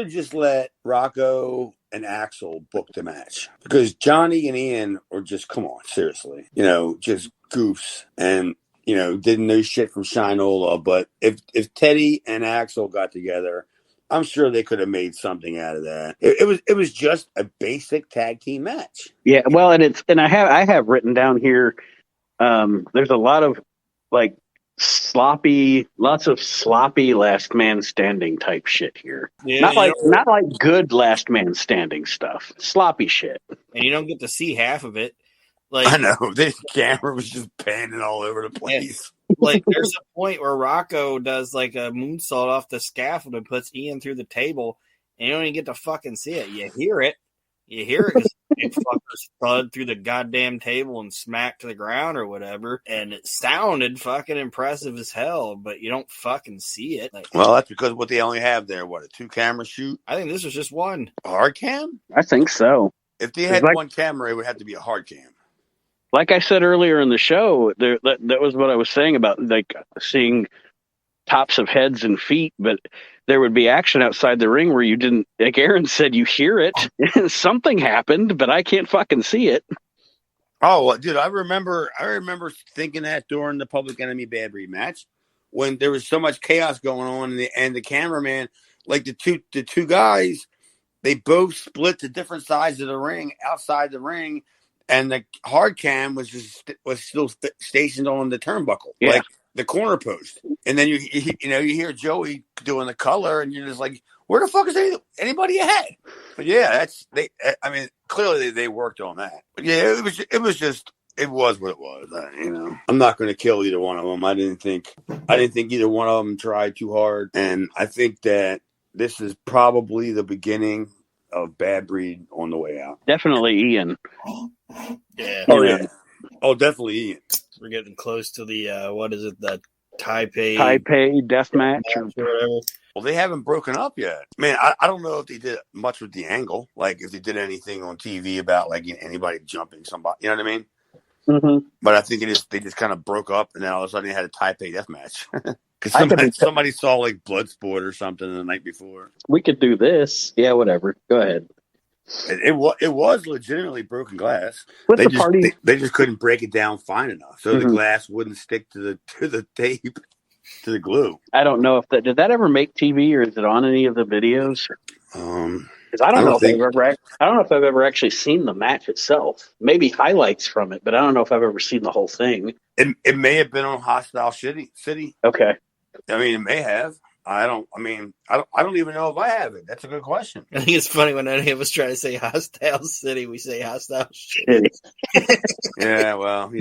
just let Rocco and Axel book the match, because Johnny and Ian were just, come on, seriously, just goofs, and didn't know shit from Shinola. But if Teddy and Axel got together, I'm sure they could have made something out of that. It was just a basic tag team match. Yeah, well, and I have written down here. There's a lot of lots of sloppy last man standing type shit here. Yeah, not like good last man standing stuff. Sloppy shit. And you don't get to see half of it. I know, this camera was just panning all over the place. There's a point where Rocco does like a moonsault off the scaffold and puts Ian through the table, and you don't even get to fucking see it. You hear it because big fuckers thud through the goddamn table and smack to the ground or whatever, and it sounded fucking impressive as hell, but you don't fucking see it. Well, that's because what they only have there, a 2-camera shoot? I think this was just one. A hard cam? I think so. If they had one camera, it would have to be a hard cam. Like I said earlier in the show, that was what I was saying about seeing tops of heads and feet, but there would be action outside the ring where you didn't, like Aaron said, you hear it. Something happened, but I can't fucking see it. Oh, well, dude, I remember thinking that during the Public Enemy Bad Breed match when there was so much chaos going on, and the cameraman, like the two guys, they both split to different sides of the ring, outside the ring. And the hard cam was still stationed on the turnbuckle, like the corner post. And then you hear Joey doing the color, and you're just like, where the fuck is anybody ahead? But yeah, clearly they worked on that. But yeah, it was what it was. I'm not going to kill either one of them. I didn't think either one of them tried too hard, and I think that this is probably the beginning of Bad Breed on the way out. Definitely Ian. Yeah. Oh, yeah. Oh, definitely Ian. We're getting close to the, the Taipei death match or whatever. Well, they haven't broken up yet. Man, I don't know if they did much with the angle. Like, if they did anything on TV about, anybody jumping somebody. You know what I mean? Mm-hmm. But I think they just kind of broke up, and then all of a sudden they had a Taipei death match. Because somebody saw like Bloodsport or something the night before. We could do this. Yeah, whatever. Go ahead. It was legitimately broken glass. With They the just party. they just couldn't break it down fine enough, so the Mhm. glass wouldn't stick to the tape, to the glue. I don't know if did that ever make TV, or is it on any of the videos? Because I don't know if I've ever actually seen the match itself. Maybe highlights from it, but I don't know if I've ever seen the whole thing. It may have been on Hostile City. Okay. I mean, it may have. I don't even know if I have it. That's a good question. I think it's funny when any of us try to say Hostile City, we say Hostile Shitty. Yeah, well,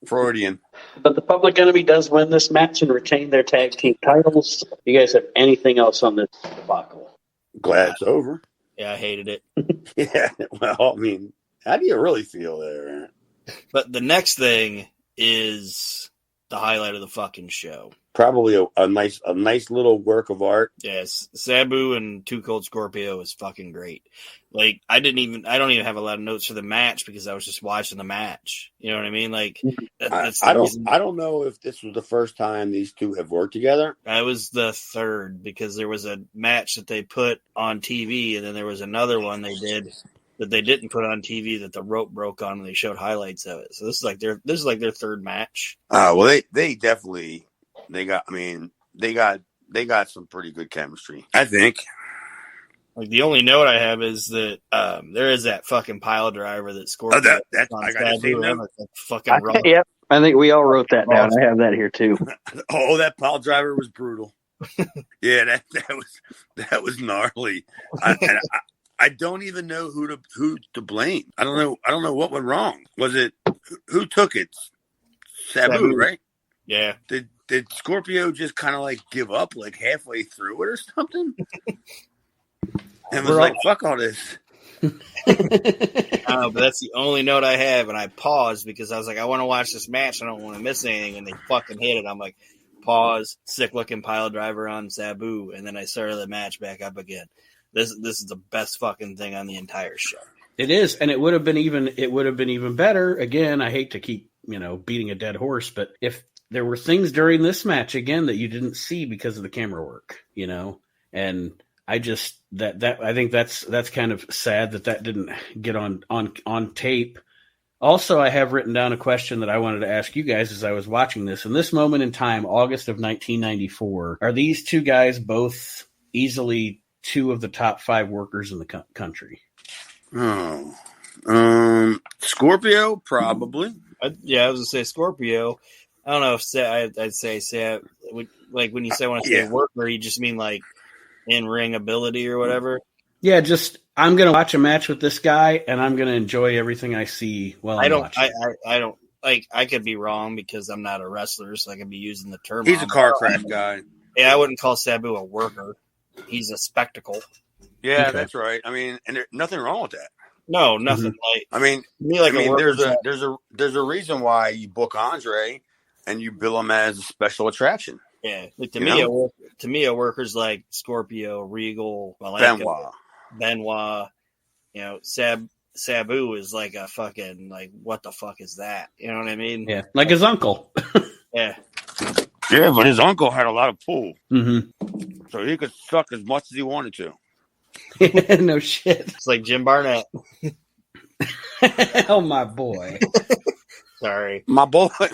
Freudian. But the Public Enemy does win this match and retain their tag team titles. You guys have anything else on this debacle? Glad it's over. Yeah, I hated it. Yeah, well, I mean, how do you really feel there? But the next thing is the highlight of the fucking show. Probably a nice little work of art. Yes, Sabu and Too Cold Scorpio is fucking great. Like, I don't even have a lot of notes for the match because I was just watching the match. You know what I mean? Like, that's I don't know if this was the first time these two have worked together. I was the third because there was a match that they put on TV, and then there was another one they did that they didn't put on TV that the rope broke on, and they showed highlights of it. So this is like their third match. Well, they definitely they got some pretty good chemistry, I think. Like, the only note I have is that there is that fucking pile driver that scored. I got to see that. Fucking rough. Yep, I think we all wrote that down. I have that here too. Oh, that pile driver was brutal. Yeah, that was gnarly. I don't even know who to blame. I don't know what went wrong. Was it who took it? Sabu, right? Yeah. Did Scorpio just kind of like give up like halfway through it or something? And was like, fuck all this. But that's the only note I have, and I paused because I was like, I want to watch this match. I don't want to miss anything, and they fucking hit it. I'm like, pause, sick-looking pile driver on Sabu, and then I started the match back up again. This is the best fucking thing on the entire show. It is, and it would have been even better. Again, I hate to keep beating a dead horse, but if there were things during this match again that you didn't see because of the camera work, and I just I think that's kind of sad that didn't get on tape. Also, I have written down a question that I wanted to ask you guys as I was watching this. In this moment in time, August of 1994, are these two guys both easily two of the top 5 workers in the country? Oh, Scorpio probably. I was gonna say Scorpio. I don't know if I'd say Sab. Like, when you say want to say worker, you just mean like in ring ability or whatever. Yeah, just I'm gonna watch a match with this guy, and I'm gonna enjoy everything I see while I'm watching. I don't like. I could be wrong because I'm not a wrestler, so I could be using the term. He's a car crash guy. Yeah, I wouldn't call Sabu a worker. He's a spectacle. Yeah, that's right. I mean, and there's nothing wrong with that. No, nothing. Like, I mean, there's a reason why you book Andre and you bill him as a special attraction. Yeah, like to me, a worker's like Scorpio, Regal, Malenko, Benoit. Sabu is like a fucking like, what the fuck is that? You know what I mean? Yeah, like his uncle. Yeah. Yeah, but his uncle had a lot of pull. Mm-hmm. So he could suck as much as he wanted to. No shit. It's like Jim Barnett. Oh, my boy. Sorry. My boy. I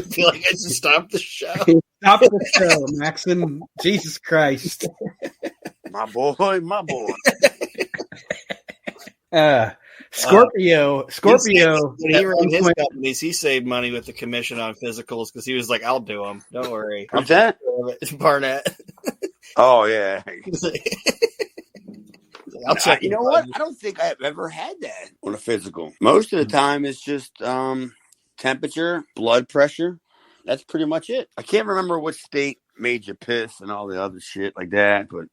feel like I should stop the show. Stop the show, Maxson. Jesus Christ. My boy. Scorpio. When he ran his companies, he saved money with the commission on physicals because he was like, "I'll do them. Don't worry." What's that? Barnett. Oh yeah. I'll check. You know what? I don't think I've ever had that on a physical. Most of the time, it's just temperature, blood pressure. That's pretty much it. I can't remember which state made you piss and all the other shit like that, but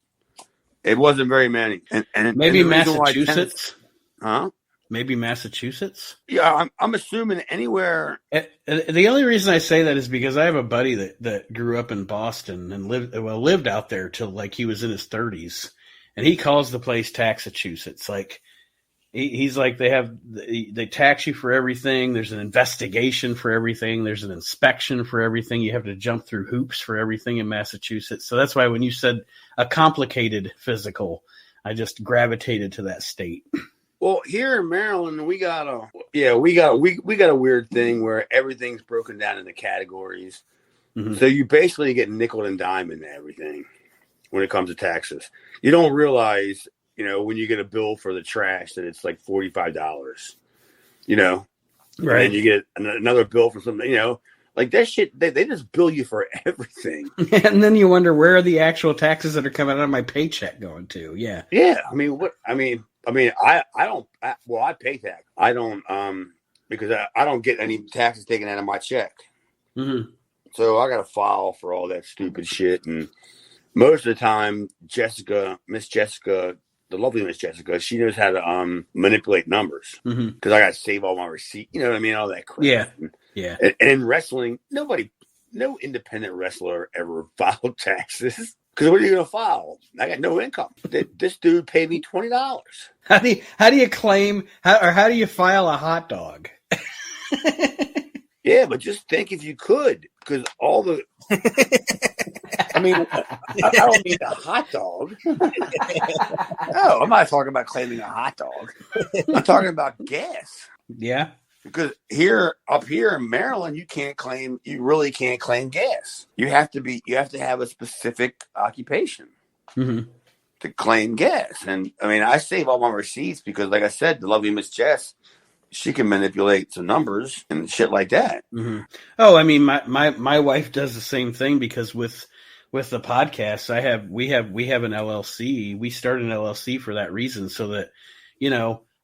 it wasn't very many. And maybe Massachusetts. Huh? Maybe Massachusetts? Yeah, I'm assuming anywhere. The only reason I say that is because I have a buddy that grew up in Boston and lived out there till like he was in his 30s. and he calls the place Taxachusetts. Like he's like they tax you for everything. There's an investigation for everything. There's an inspection for everything. You have to jump through hoops for everything in Massachusetts. So that's why when you said a complicated physical, I just gravitated to that state. Well, here in Maryland, we got a weird thing where everything's broken down into categories. Mm-hmm. So you basically get nickel and dime into everything when it comes to taxes. You don't realize, when you get a bill for the trash that it's like $45, right? And then you get another bill for something, like that shit. They just bill you for everything. And then you wonder, where are the actual taxes that are coming out of my paycheck going to? Yeah. Yeah. I pay tax. I don't, because I don't get any taxes taken out of my check. Mm-hmm. So I got to file for all that stupid shit. And most of the time, Miss Jessica, the lovely Miss Jessica, she knows how to manipulate numbers because I got to save all my receipt. You know what I mean? All that crap. Yeah. Yeah. And in wrestling, no independent wrestler ever filed taxes. Because what are you going to file? I got no income. This dude paid me $20. How do you claim, how do you file a hot dog? Yeah, but just think if you could, because all the. I mean, I don't mean a hot dog. No, I'm not talking about claiming a hot dog. I'm talking about gas. Yeah. Because up here in Maryland, you really can't claim gas. You have to have a specific occupation to claim gas. And I mean, I save all my receipts because, like I said, the lovely Miss Jess, she can manipulate some numbers and shit like that. Mm-hmm. Oh, I mean, my wife does the same thing because with the podcast, we have an LLC. We started an LLC for that reason, so that,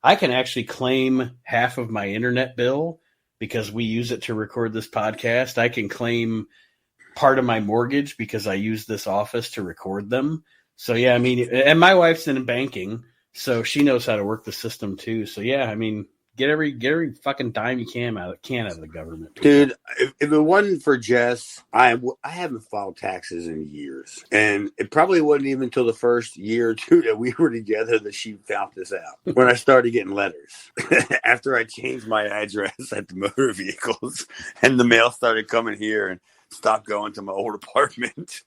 I can actually claim half of my internet bill because we use it to record this podcast. I can claim part of my mortgage because I use this office to record them. So yeah, I mean, and my wife's in banking, so she knows how to work the system too. So yeah, I mean, get every fucking dime you can out of the government. Dude, if it wasn't for Jess, I haven't filed taxes in years. And it probably wasn't even until the first year or two that we were together that she found this out. When I started getting letters. After I changed my address at the motor vehicles and the mail started coming here and stopped going to my old apartment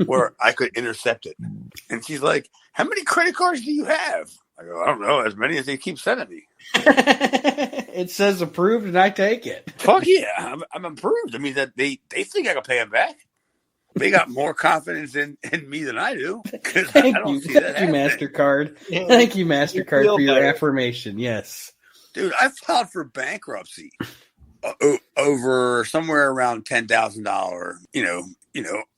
where I could intercept it. And she's like, how many credit cards do you have? I go, I don't know, as many as they keep sending me. It says approved, and I take it. Fuck yeah, I'm approved. I mean, that they think I can pay them back. They got more confidence in me than I do. Thank you, MasterCard. Yeah. Thank you, MasterCard, for your affirmation. Yes, dude, I filed for bankruptcy over somewhere around $10,000.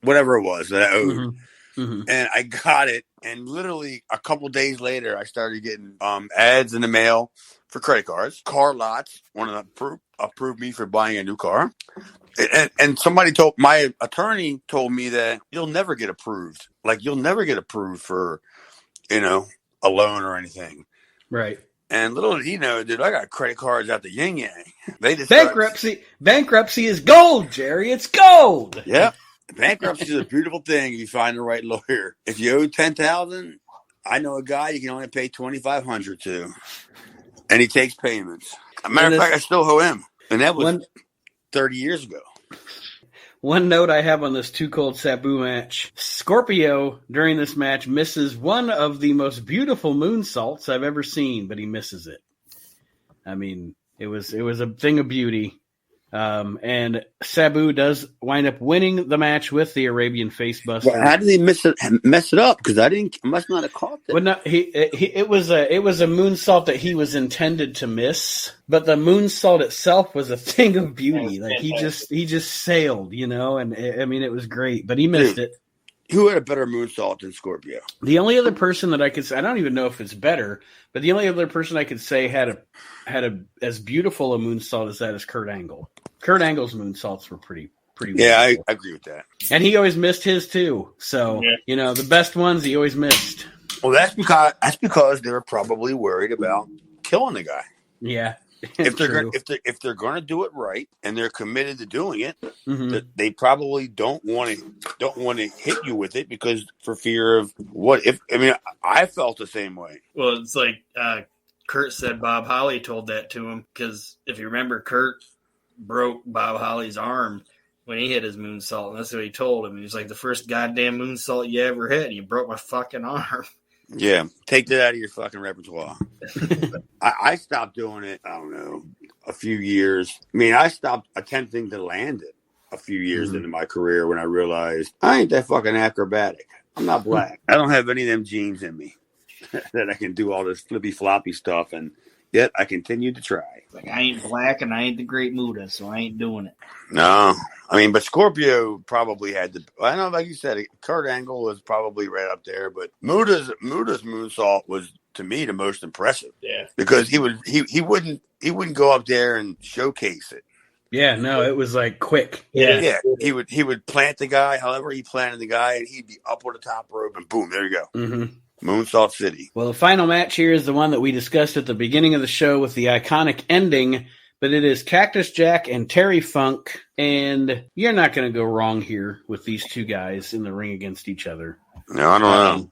Whatever it was that I owed. Mm-hmm. And I got it, and literally a couple days later, I started getting ads in the mail for credit cards. Car lots wanted to approve me for buying a new car, and my attorney told me that you'll never get approved. Like you'll never get approved for, a loan or anything. Right. And little did he know, dude, I got credit cards out the yin yang. They just bankruptcy is gold, Jerry. It's gold. Yep. Bankruptcy is a beautiful thing if you find the right lawyer. If you owe $10,000, I know a guy you can only pay $2,500 to, and he takes payments. As a matter of fact, I still owe him, and that was 30 years ago. One note I have on this Too Cold Sabu match: Scorpio during this match misses one of the most beautiful moonsaults I've ever seen, but he misses it. I mean, it was a thing of beauty. And Sabu does wind up winning the match with the Arabian Facebuster. Well, how did he mess it up? Because I must not have caught that. Well, no, it was a moonsault that he was intended to miss, but the moonsault itself was a thing of beauty. Like he just sailed, and I mean it was great, but he missed it. Who had a better moonsault than Scorpio? The only other person that I could say, I don't even know if it's better, but the only other person I could say had a as beautiful a moonsault as that is Kurt Angle. Kurt Angle's moonsaults were pretty. Yeah, I agree with that. And he always missed his too. So the best ones he always missed. Well, that's because they were probably worried about killing the guy. Yeah. if they're going to do it right and they're committed to doing it, Mm-hmm. they probably don't want to hit you with it because for fear of what if. I mean, I felt the same way. Well, it's like Kurt said Bob Holly told that to him because if you remember, Kurt broke Bob Holly's arm when he hit his moonsault, and that's what he told him. He was like, the first goddamn moonsault you ever hit, and you broke my fucking arm. Yeah, take that out of your fucking repertoire. I stopped doing it, I don't know, a few years. I mean, I stopped attempting to land it a few years into my career when I realized I ain't that fucking acrobatic. I'm not black. I don't have any of them genes in me that I can do all this flippy floppy stuff, and yet I continue to try. Like, I ain't black and I ain't the Great Muda, so I ain't doing it. No. I mean, but Scorpio probably had the. I know, like you said, Kurt Angle was probably right up there, but Muda's moonsault was to me the most impressive. Yeah, because he wouldn't go up there and showcase it. Yeah, no, it was like quick. Yeah. He would plant the guy, however he planted the guy, and he'd be up on the top rope, and boom, there you go. Mm-hmm. Moonsault City. Well, the final match here is the one that we discussed at the beginning of the show with the iconic ending. But it is Cactus Jack and Terry Funk, and you're not going to go wrong here with these two guys in the ring against each other. No, I don't know.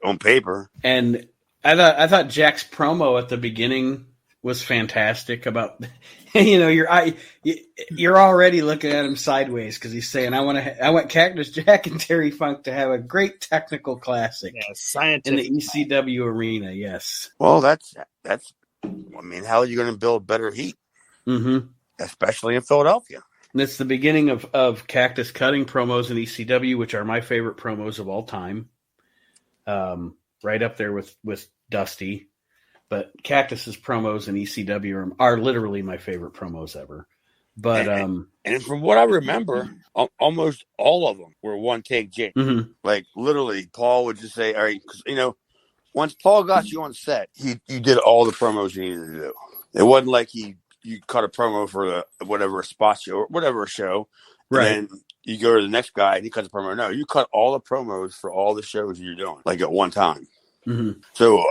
On paper. And I thought Jack's promo at the beginning was fantastic about, you're already looking at him sideways because he's saying, I want Cactus Jack and Terry Funk to have a great technical classic in the ECW arena. Yes. Well, that's. I mean, how are you going to build better heat? Mm-hmm. Especially in Philadelphia. And it's the beginning of Cactus cutting promos in ECW, which are my favorite promos of all time. Right up there with Dusty. But Cactus's promos in ECW are literally my favorite promos ever. But and from what I remember, almost all of them were one take Jake. Mm-hmm. Like literally, Paul would just say, "All right," because once Paul got you on set, you did all the promos you needed to do. It wasn't like you cut a promo for whatever spot show or whatever show, right? And then you go to the next guy and he cuts a promo. No, you cut all the promos for all the shows you're doing, like at one time. Mm-hmm. So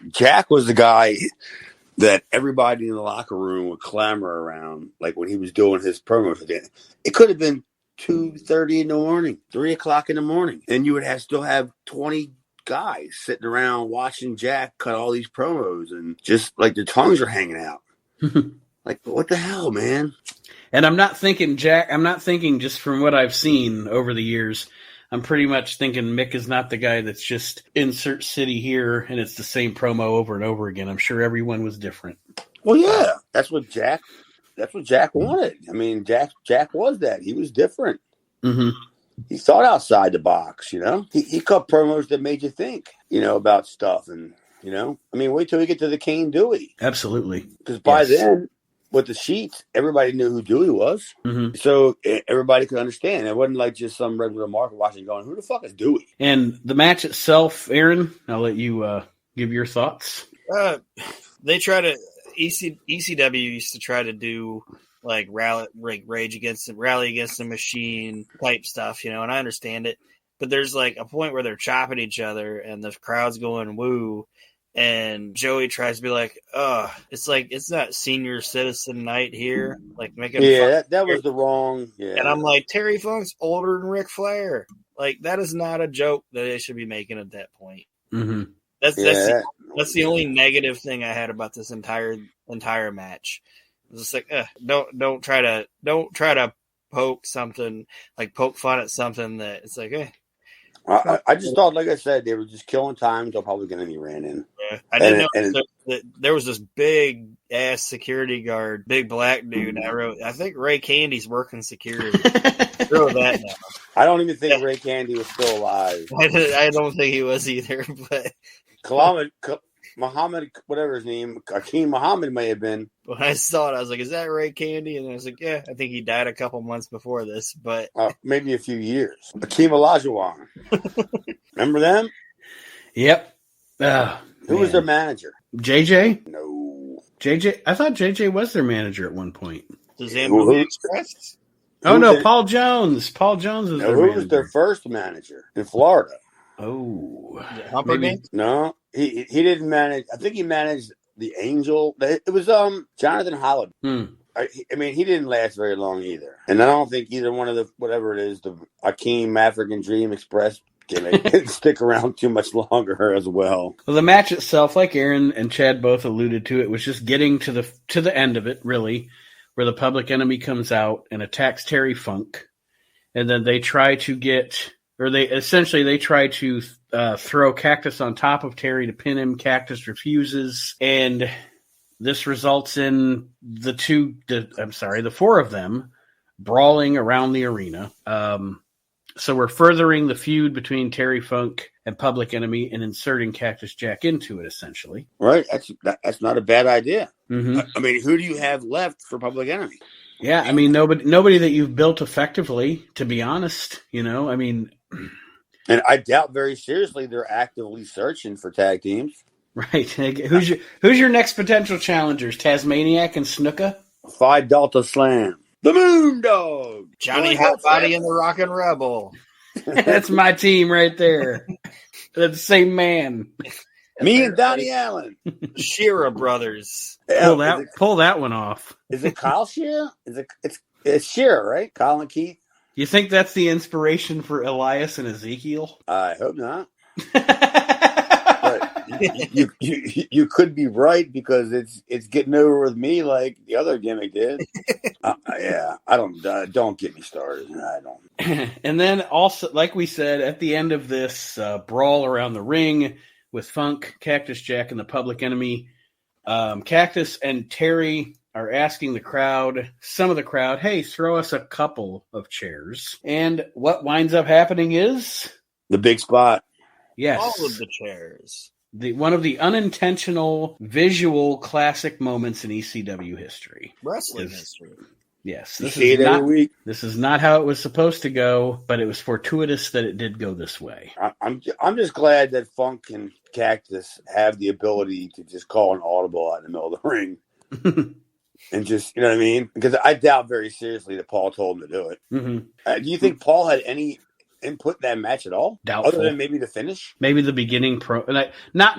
Jack was the guy that everybody in the locker room would clamor around, like when he was doing his promos. It could have been 2:30 in the morning, 3:00 in the morning, and you would still have 20 guys sitting around watching Jack cut all these promos, and just like their tongues are hanging out. Like, what the hell, man? And I'm not thinking Jack. I'm not thinking just from what I've seen over the years. I'm pretty much thinking Mick is not the guy that's just insert city here and it's the same promo over and over again. I'm sure everyone was different. Well, yeah, that's what Jack wanted. I mean, Jack was that. He was different. Mm-hmm. He thought outside the box, He cut promos that made you think, about stuff. And, I mean, wait till we get to the Kane Dewey. Absolutely. Because by then, with the sheets, everybody knew who Dewey was. Mm-hmm. So everybody could understand. It wasn't like just some regular market watching going, who the fuck is Dewey? And the match itself, Aaron, I'll let you give your thoughts. They try to, ECW used to try to do like rally against the machine type stuff, and I understand it. But there's like a point where they're chopping each other and the crowd's going woo. And Joey tries to be like, it's like, it's not senior citizen night here. Like, making that was the wrong. Yeah. And I'm like, Terry Funk's older than Ric Flair. Like, that is not a joke that they should be making at that point. Mm-hmm. That's the only negative thing I had about this entire match. It's just like, don't try to poke something, like poke fun at something that it's like, I just thought, like I said, they were just killing time until probably going to be ran in. Yeah, I didn't know that there was this big ass security guard, big black dude. I think Ray Candy's working security. Throw that now. I don't even think Ray Candy was still alive. I don't think he was either. But Muhammad, whatever his name, Akeem Muhammad may have been. When I saw it, I was like, "Is that Ray Candy?" And I was like, "Yeah, I think he died a couple months before this, but maybe a few years." Akeem Olajuwon, remember them? Yep. Who was their manager? JJ? No. JJ? I thought JJ was their manager at one point. The Zamboni Express? Oh, no, Paul Jones. Paul Jones was their manager. Who was their first manager in Florida? Oh. Maybe. No, he didn't manage. I think he managed the Angel. It was Jonathan Holliday. I mean, he didn't last very long either. And I don't think either one of the, whatever it is, the Akeem African Dream Express gimmick stick around too much longer as well. Well, the match itself, like Aaron and Chad both alluded to, it was just getting to the end of it, really, where the Public Enemy comes out and attacks Terry Funk. And then they try to throw Cactus on top of Terry to pin him. Cactus refuses, and this results in the four of them brawling around the arena. So we're furthering the feud between Terry Funk and Public Enemy and inserting Cactus Jack into it, essentially. Right. That's not a bad idea. Mm-hmm. I mean, who do you have left for Public Enemy? Yeah, I mean, nobody that you've built effectively, to be honest. I mean... And I doubt very seriously they're actively searching for tag teams. Right. Who's your next potential challengers? Tasmaniac and Snuka? Phi Delta Slam. The Moon Dog. Johnny Hotbody and the Rockin' Rebel. That's my team right there. They're the same man. Me and Donnie Allen. Shearer Brothers. Pull that one off. Is it Kyle Shearer? It's Shearer, right? Kyle and Keith. You think that's the inspiration for Elias and Ezekiel? I hope not. But you could be right because it's getting over with me like the other gimmick did. Yeah, I don't get me started. I don't. And then also, like we said, at the end of this brawl around the ring with Funk, Cactus Jack, and the Public Enemy, Cactus and Terry are asking some of the crowd, hey, throw us a couple of chairs. And what winds up happening is... the big spot. Yes. All of the chairs. One of the unintentional visual classic moments in ECW history. Wrestling history. Yes. This is not how it was supposed to go, but it was fortuitous that it did go this way. I'm just glad that Funk and Cactus have the ability to just call an audible out in the middle of the ring. And just, you know what I mean? Because I doubt very seriously that Paul told him to do it. Mm-hmm. Do you think Paul had any input in that match at all? Doubtful. Other than maybe the finish? Maybe the beginning not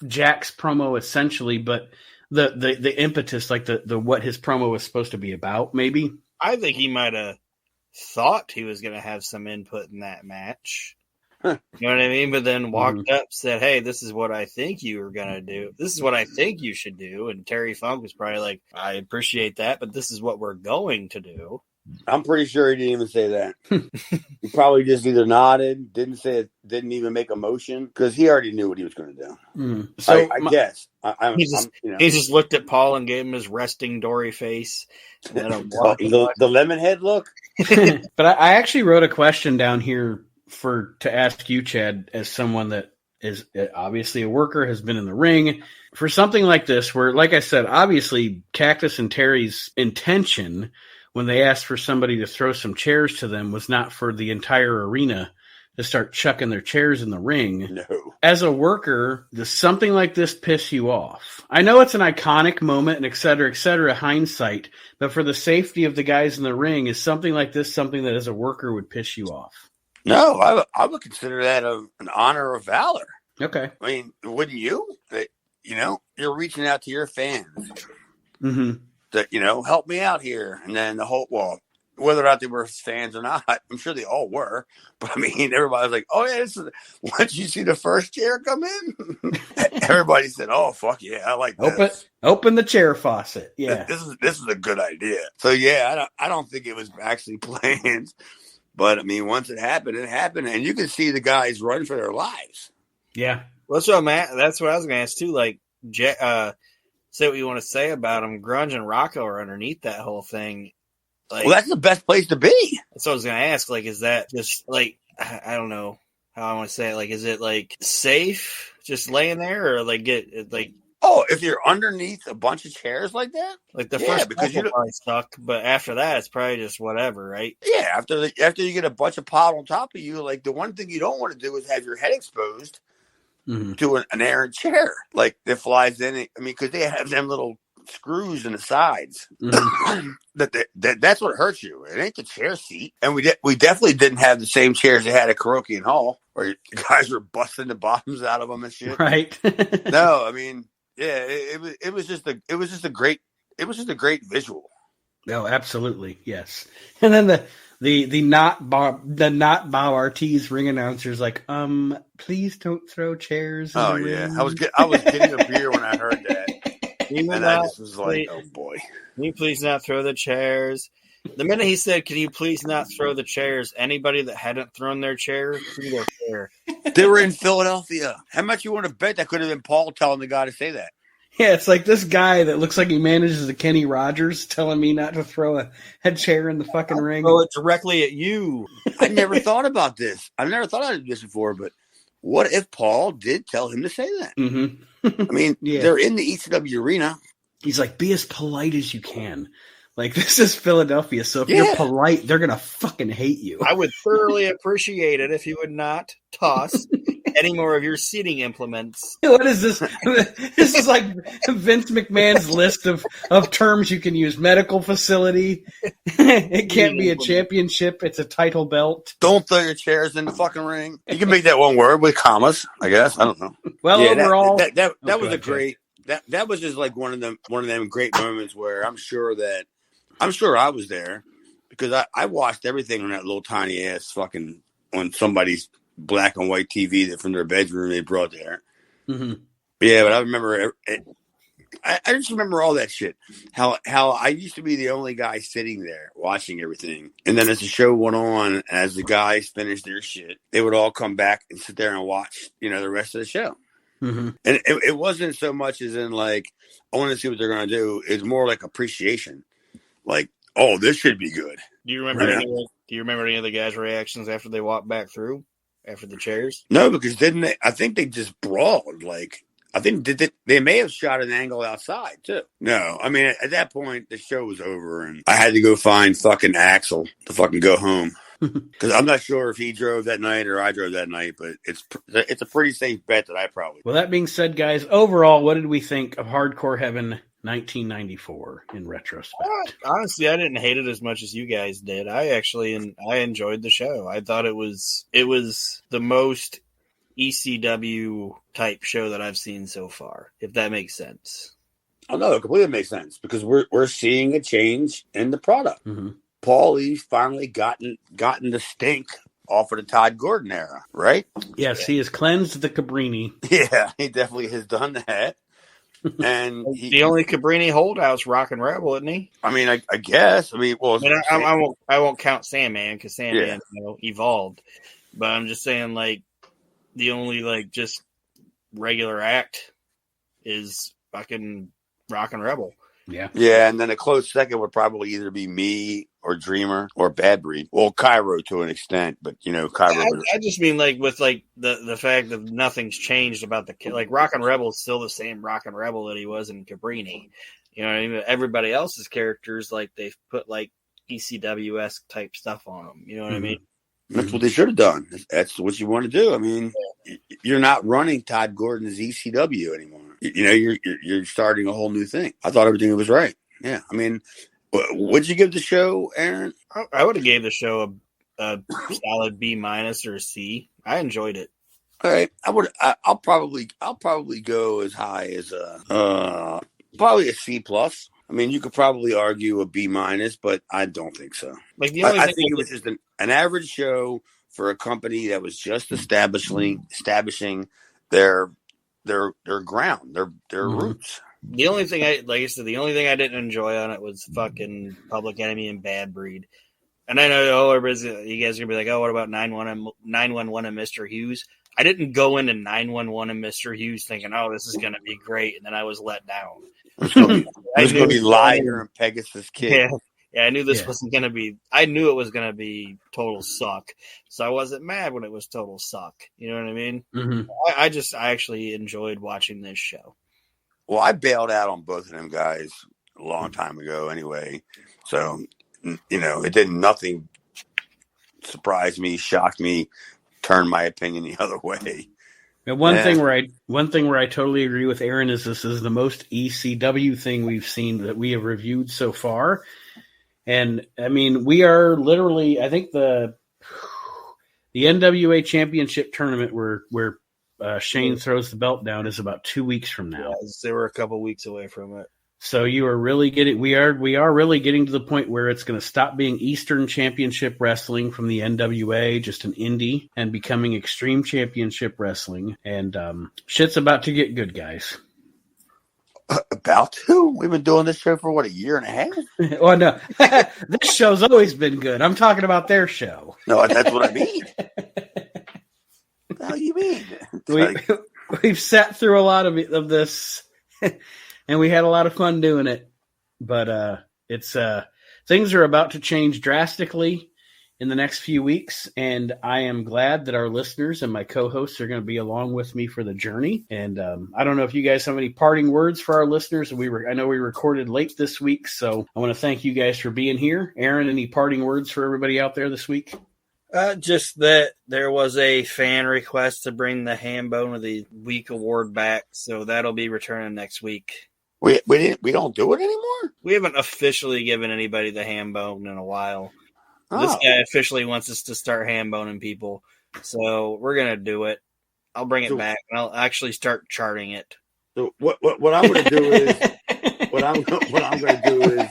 Jack's promo essentially, but the impetus, like the what his promo was supposed to be about, maybe. I think he might have thought he was going to have some input in that match. You know what I mean? But then walked up, said, hey, this is what I think you were going to do. This is what I think you should do. And Terry Funk was probably like, I appreciate that, but this is what we're going to do. I'm pretty sure he didn't even say that. He probably just either nodded, didn't say it, didn't even make a motion, because he already knew what he was going to do. So I guess. He just looked at Paul and gave him his resting Dory face. The lemon head look. But I actually wrote a question down here to ask you, Chad, as someone that is obviously a worker, has been in the ring for something like this, where, like I said, obviously Cactus and Terry's intention when they asked for somebody to throw some chairs to them was not for the entire arena to start chucking their chairs in the ring. No. As a worker, does something like this piss you off? I know it's an iconic moment and et cetera, hindsight, but for the safety of the guys in the ring, is something like this something that as a worker would piss you off? No, I would consider that an honor of valor. Okay. I mean, wouldn't you? You're reaching out to your fans. Mm-hmm. That, help me out here. And then whether or not they were fans or not, I'm sure they all were. But I mean, everybody was like, oh yeah, once you see the first chair come in, everybody said, oh fuck yeah, I like this. Open the chair faucet. Yeah. This is a good idea. So yeah, I don't think it was actually planned. But I mean, once it happened, and you can see the guys run for their lives. Yeah. Well, so Matt, that's what I was going to ask too. Like, say what you want to say about them. Grunge and Rocco are underneath that whole thing. Like, well, that's the best place to be. That's what I was going to ask. Like, is that just like, I don't know how I want to say it. Like, is it like safe just laying there, or like oh, if you're underneath a bunch of chairs like that, like the first because you probably suck, but after that it's probably just whatever, right? Yeah, after you get a bunch of pot on top of you, like the one thing you don't want to do is have your head exposed to an errant chair, like that flies in. I mean, because they have them little screws in the sides. That's what hurts you. It ain't the chair seat. And we definitely didn't have the same chairs they had at Kuroki and Hall, where guys were busting the bottoms out of them and shit. Right. No, I mean. Yeah, it was just a great visual. Oh, absolutely, yes. And then the not Bob Ortiz ring announcer's like, please don't throw chairs in the ring. I was getting a beer when I heard that, and I just was like, oh boy, can you please not throw the chairs? The minute he said, "Can you please not throw the chairs?" Anybody that hadn't thrown their chair threw their chair. They were in Philadelphia. How much you want to bet that could have been Paul telling the guy to say that? Yeah, it's like this guy that looks like he manages a Kenny Rogers telling me not to throw a chair in the fucking ring. Throw it directly at you. I never thought about this. I've never thought of this before, but what if Paul did tell him to say that? Mm-hmm. I mean, they're in the ECW arena. He's like, be as polite as you can. Like, this is Philadelphia, so if you're polite, they're going to fucking hate you. I would thoroughly appreciate it if you would not toss any more of your seating implements. What is this? This is like Vince McMahon's list of terms you can use. Medical facility. It can't be a championship. It's a title belt. Don't throw your chairs in the fucking ring. You can make that one word with commas, I guess. I don't know. Well, overall, that was a great. That was just like one of them great moments where I'm sure I was there because I watched everything on that little tiny ass fucking on somebody's black and white TV that from their bedroom they brought there. Mm-hmm. Yeah, but I remember I just remember all that shit. How I used to be the only guy sitting there watching everything, and then as the show went on, as the guys finished their shit, they would all come back and sit there and watch, the rest of the show. Mm-hmm. And it wasn't so much as in like I want to see what they're gonna do. It's more like appreciation. Like, oh, this should be good. Do you remember any of the guys' reactions after they walked back through after the chairs? No, because didn't they? I think they just brawled. Like, I think they may have shot an angle outside too. No, I mean at that point the show was over, and I had to go find fucking Axel to fucking go home because I'm not sure if he drove that night or I drove that night, but it's a pretty safe bet that I probably. Well, that being said, guys, overall, what did we think of Hardcore Heaven 1994 in retrospect? Honestly, I didn't hate it as much as you guys did. I enjoyed the show. I thought it was the most ECW type show that I've seen so far, if that makes sense. Oh no, it completely makes sense because we're seeing a change in the product. Mm-hmm. Paulie's finally gotten the stink off of the Todd Gordon era, right? Yes, he has cleansed the Cabrini. Yeah, he definitely has done that. And the only Cabrini holdout's Rockin' Rebel, isn't he? I mean, I guess. I mean, well, I won't count Sandman because Sandman evolved. But I'm just saying, like, the only like just regular act is fucking Rockin' Rebel. Yeah. Yeah, and then a close second would probably either be me or Dreamer or Bad Breed. Well, Cairo to an extent, but Cairo. I just mean like with like the fact that nothing's changed about like Rockin' Rebel is still the same Rockin' Rebel that he was in Cabrini. You know what I mean? Everybody else's characters, like they've put like ECW-esque type stuff on them. You know what I mean? That's what they should have done. That's what you want to do. I mean, you're not running Todd Gordon's ECW anymore. You're starting a whole new thing. I thought everything was right. Yeah. I mean, what'd you give the show, Aaron? I would have gave the show a solid B- or a C. I enjoyed it. All right. I'll probably go as high as probably a C+. I mean, you could probably argue a B-, but I don't think so. Like the only I think it was just an average show for a company that was just establishing their ground, their roots. The only thing the only thing I didn't enjoy on it was fucking Public Enemy and Bad Breed. And I know you guys are gonna be like, oh, what about 911 and Mr. Hughes? I didn't go into 911 and Mr. Hughes thinking, oh, this is gonna be great, and then I was let down. It's going to be Liger and Pegasus Kid. Yeah, I knew this wasn't going to be. I knew it was going to be total suck, so I wasn't mad when it was total suck. You know what I mean? Mm-hmm. I actually enjoyed watching this show. Well, I bailed out on both of them guys a long time ago, anyway. So nothing surprised me, shocked me, turned my opinion the other way. And one thing where I totally agree with Aaron is this is the most ECW thing we've seen that we have reviewed so far. And I mean, we are literally, I think the NWA Championship tournament where Shane throws the belt down is about 2 weeks from now. Yeah, they were a couple weeks away from it. So you are really we are really getting to the point where it's going to stop being Eastern Championship Wrestling from the NWA, just an indie, and becoming Extreme Championship Wrestling. And shit's about to get good, guys. About to? We've been doing this show for what, a year and a half? Well, no, this show's always been good. I'm talking about their show. No, that's what I mean. What the hell you mean? We've sat through a lot of this. And we had a lot of fun doing it, but it's things are about to change drastically in the next few weeks, and I am glad that our listeners and my co-hosts are going to be along with me for the journey. And I don't know if you guys have any parting words for our listeners. I know we recorded late this week, so I want to thank you guys for being here. Aaron, any parting words for everybody out there this week? Just that there was a fan request to bring the Ham Bone of the Week award back, so that'll be returning next week. We don't do it anymore? We haven't officially given anybody the ham bone in a while. Oh. This guy officially wants us to start ham boning people. So we're going to do it. I'll bring it back and I'll actually start charting it. So what I'm going to do is what I'm going to do is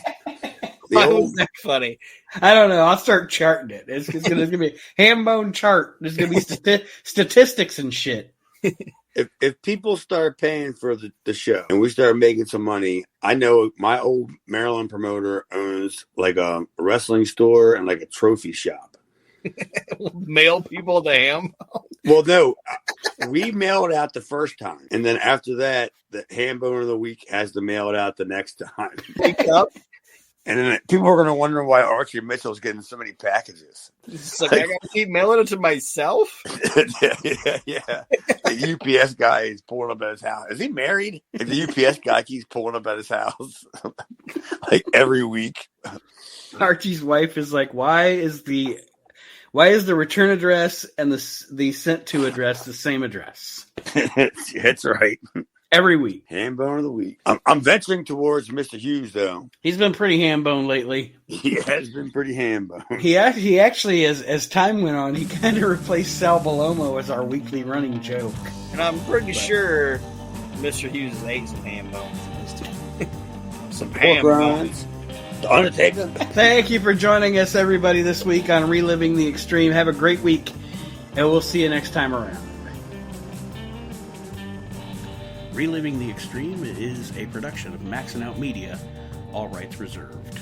Why was that funny? I don't know. I'll start charting it. It's going to be a ham bone chart. There's going to be statistics and shit. If people start paying for the show and we start making some money, I know my old Maryland promoter owns like a wrestling store and like a trophy shop. Mail people the ham? Well, no, we mail it out the first time. And then after that, the ham bone of the week has to mail it out the next time. Wake up. And then people are going to wonder why Archie Mitchell's getting so many packages. It's like, I got to keep mailing it to myself? yeah. The UPS guy is pulling up at his house. Is he married? And the UPS guy keeps pulling up at his house like every week. Archie's wife is like, why is the return address and the sent to address the same address? That's right. Every week. Ham bone of the week. I'm venturing towards Mr. Hughes, though. He's been pretty ham bone lately. He has been pretty ham bone. He actually, as time went on, he kind of replaced Sal Balomo as our weekly running joke. And I'm pretty sure Mr. Hughes has ate some ham bones. Some ham bones. The Undertaker. Thank you for joining us, everybody, this week on Reliving the Extreme. Have a great week, and we'll see you next time around. Reliving the Extreme is a production of Maxson Media, all rights reserved.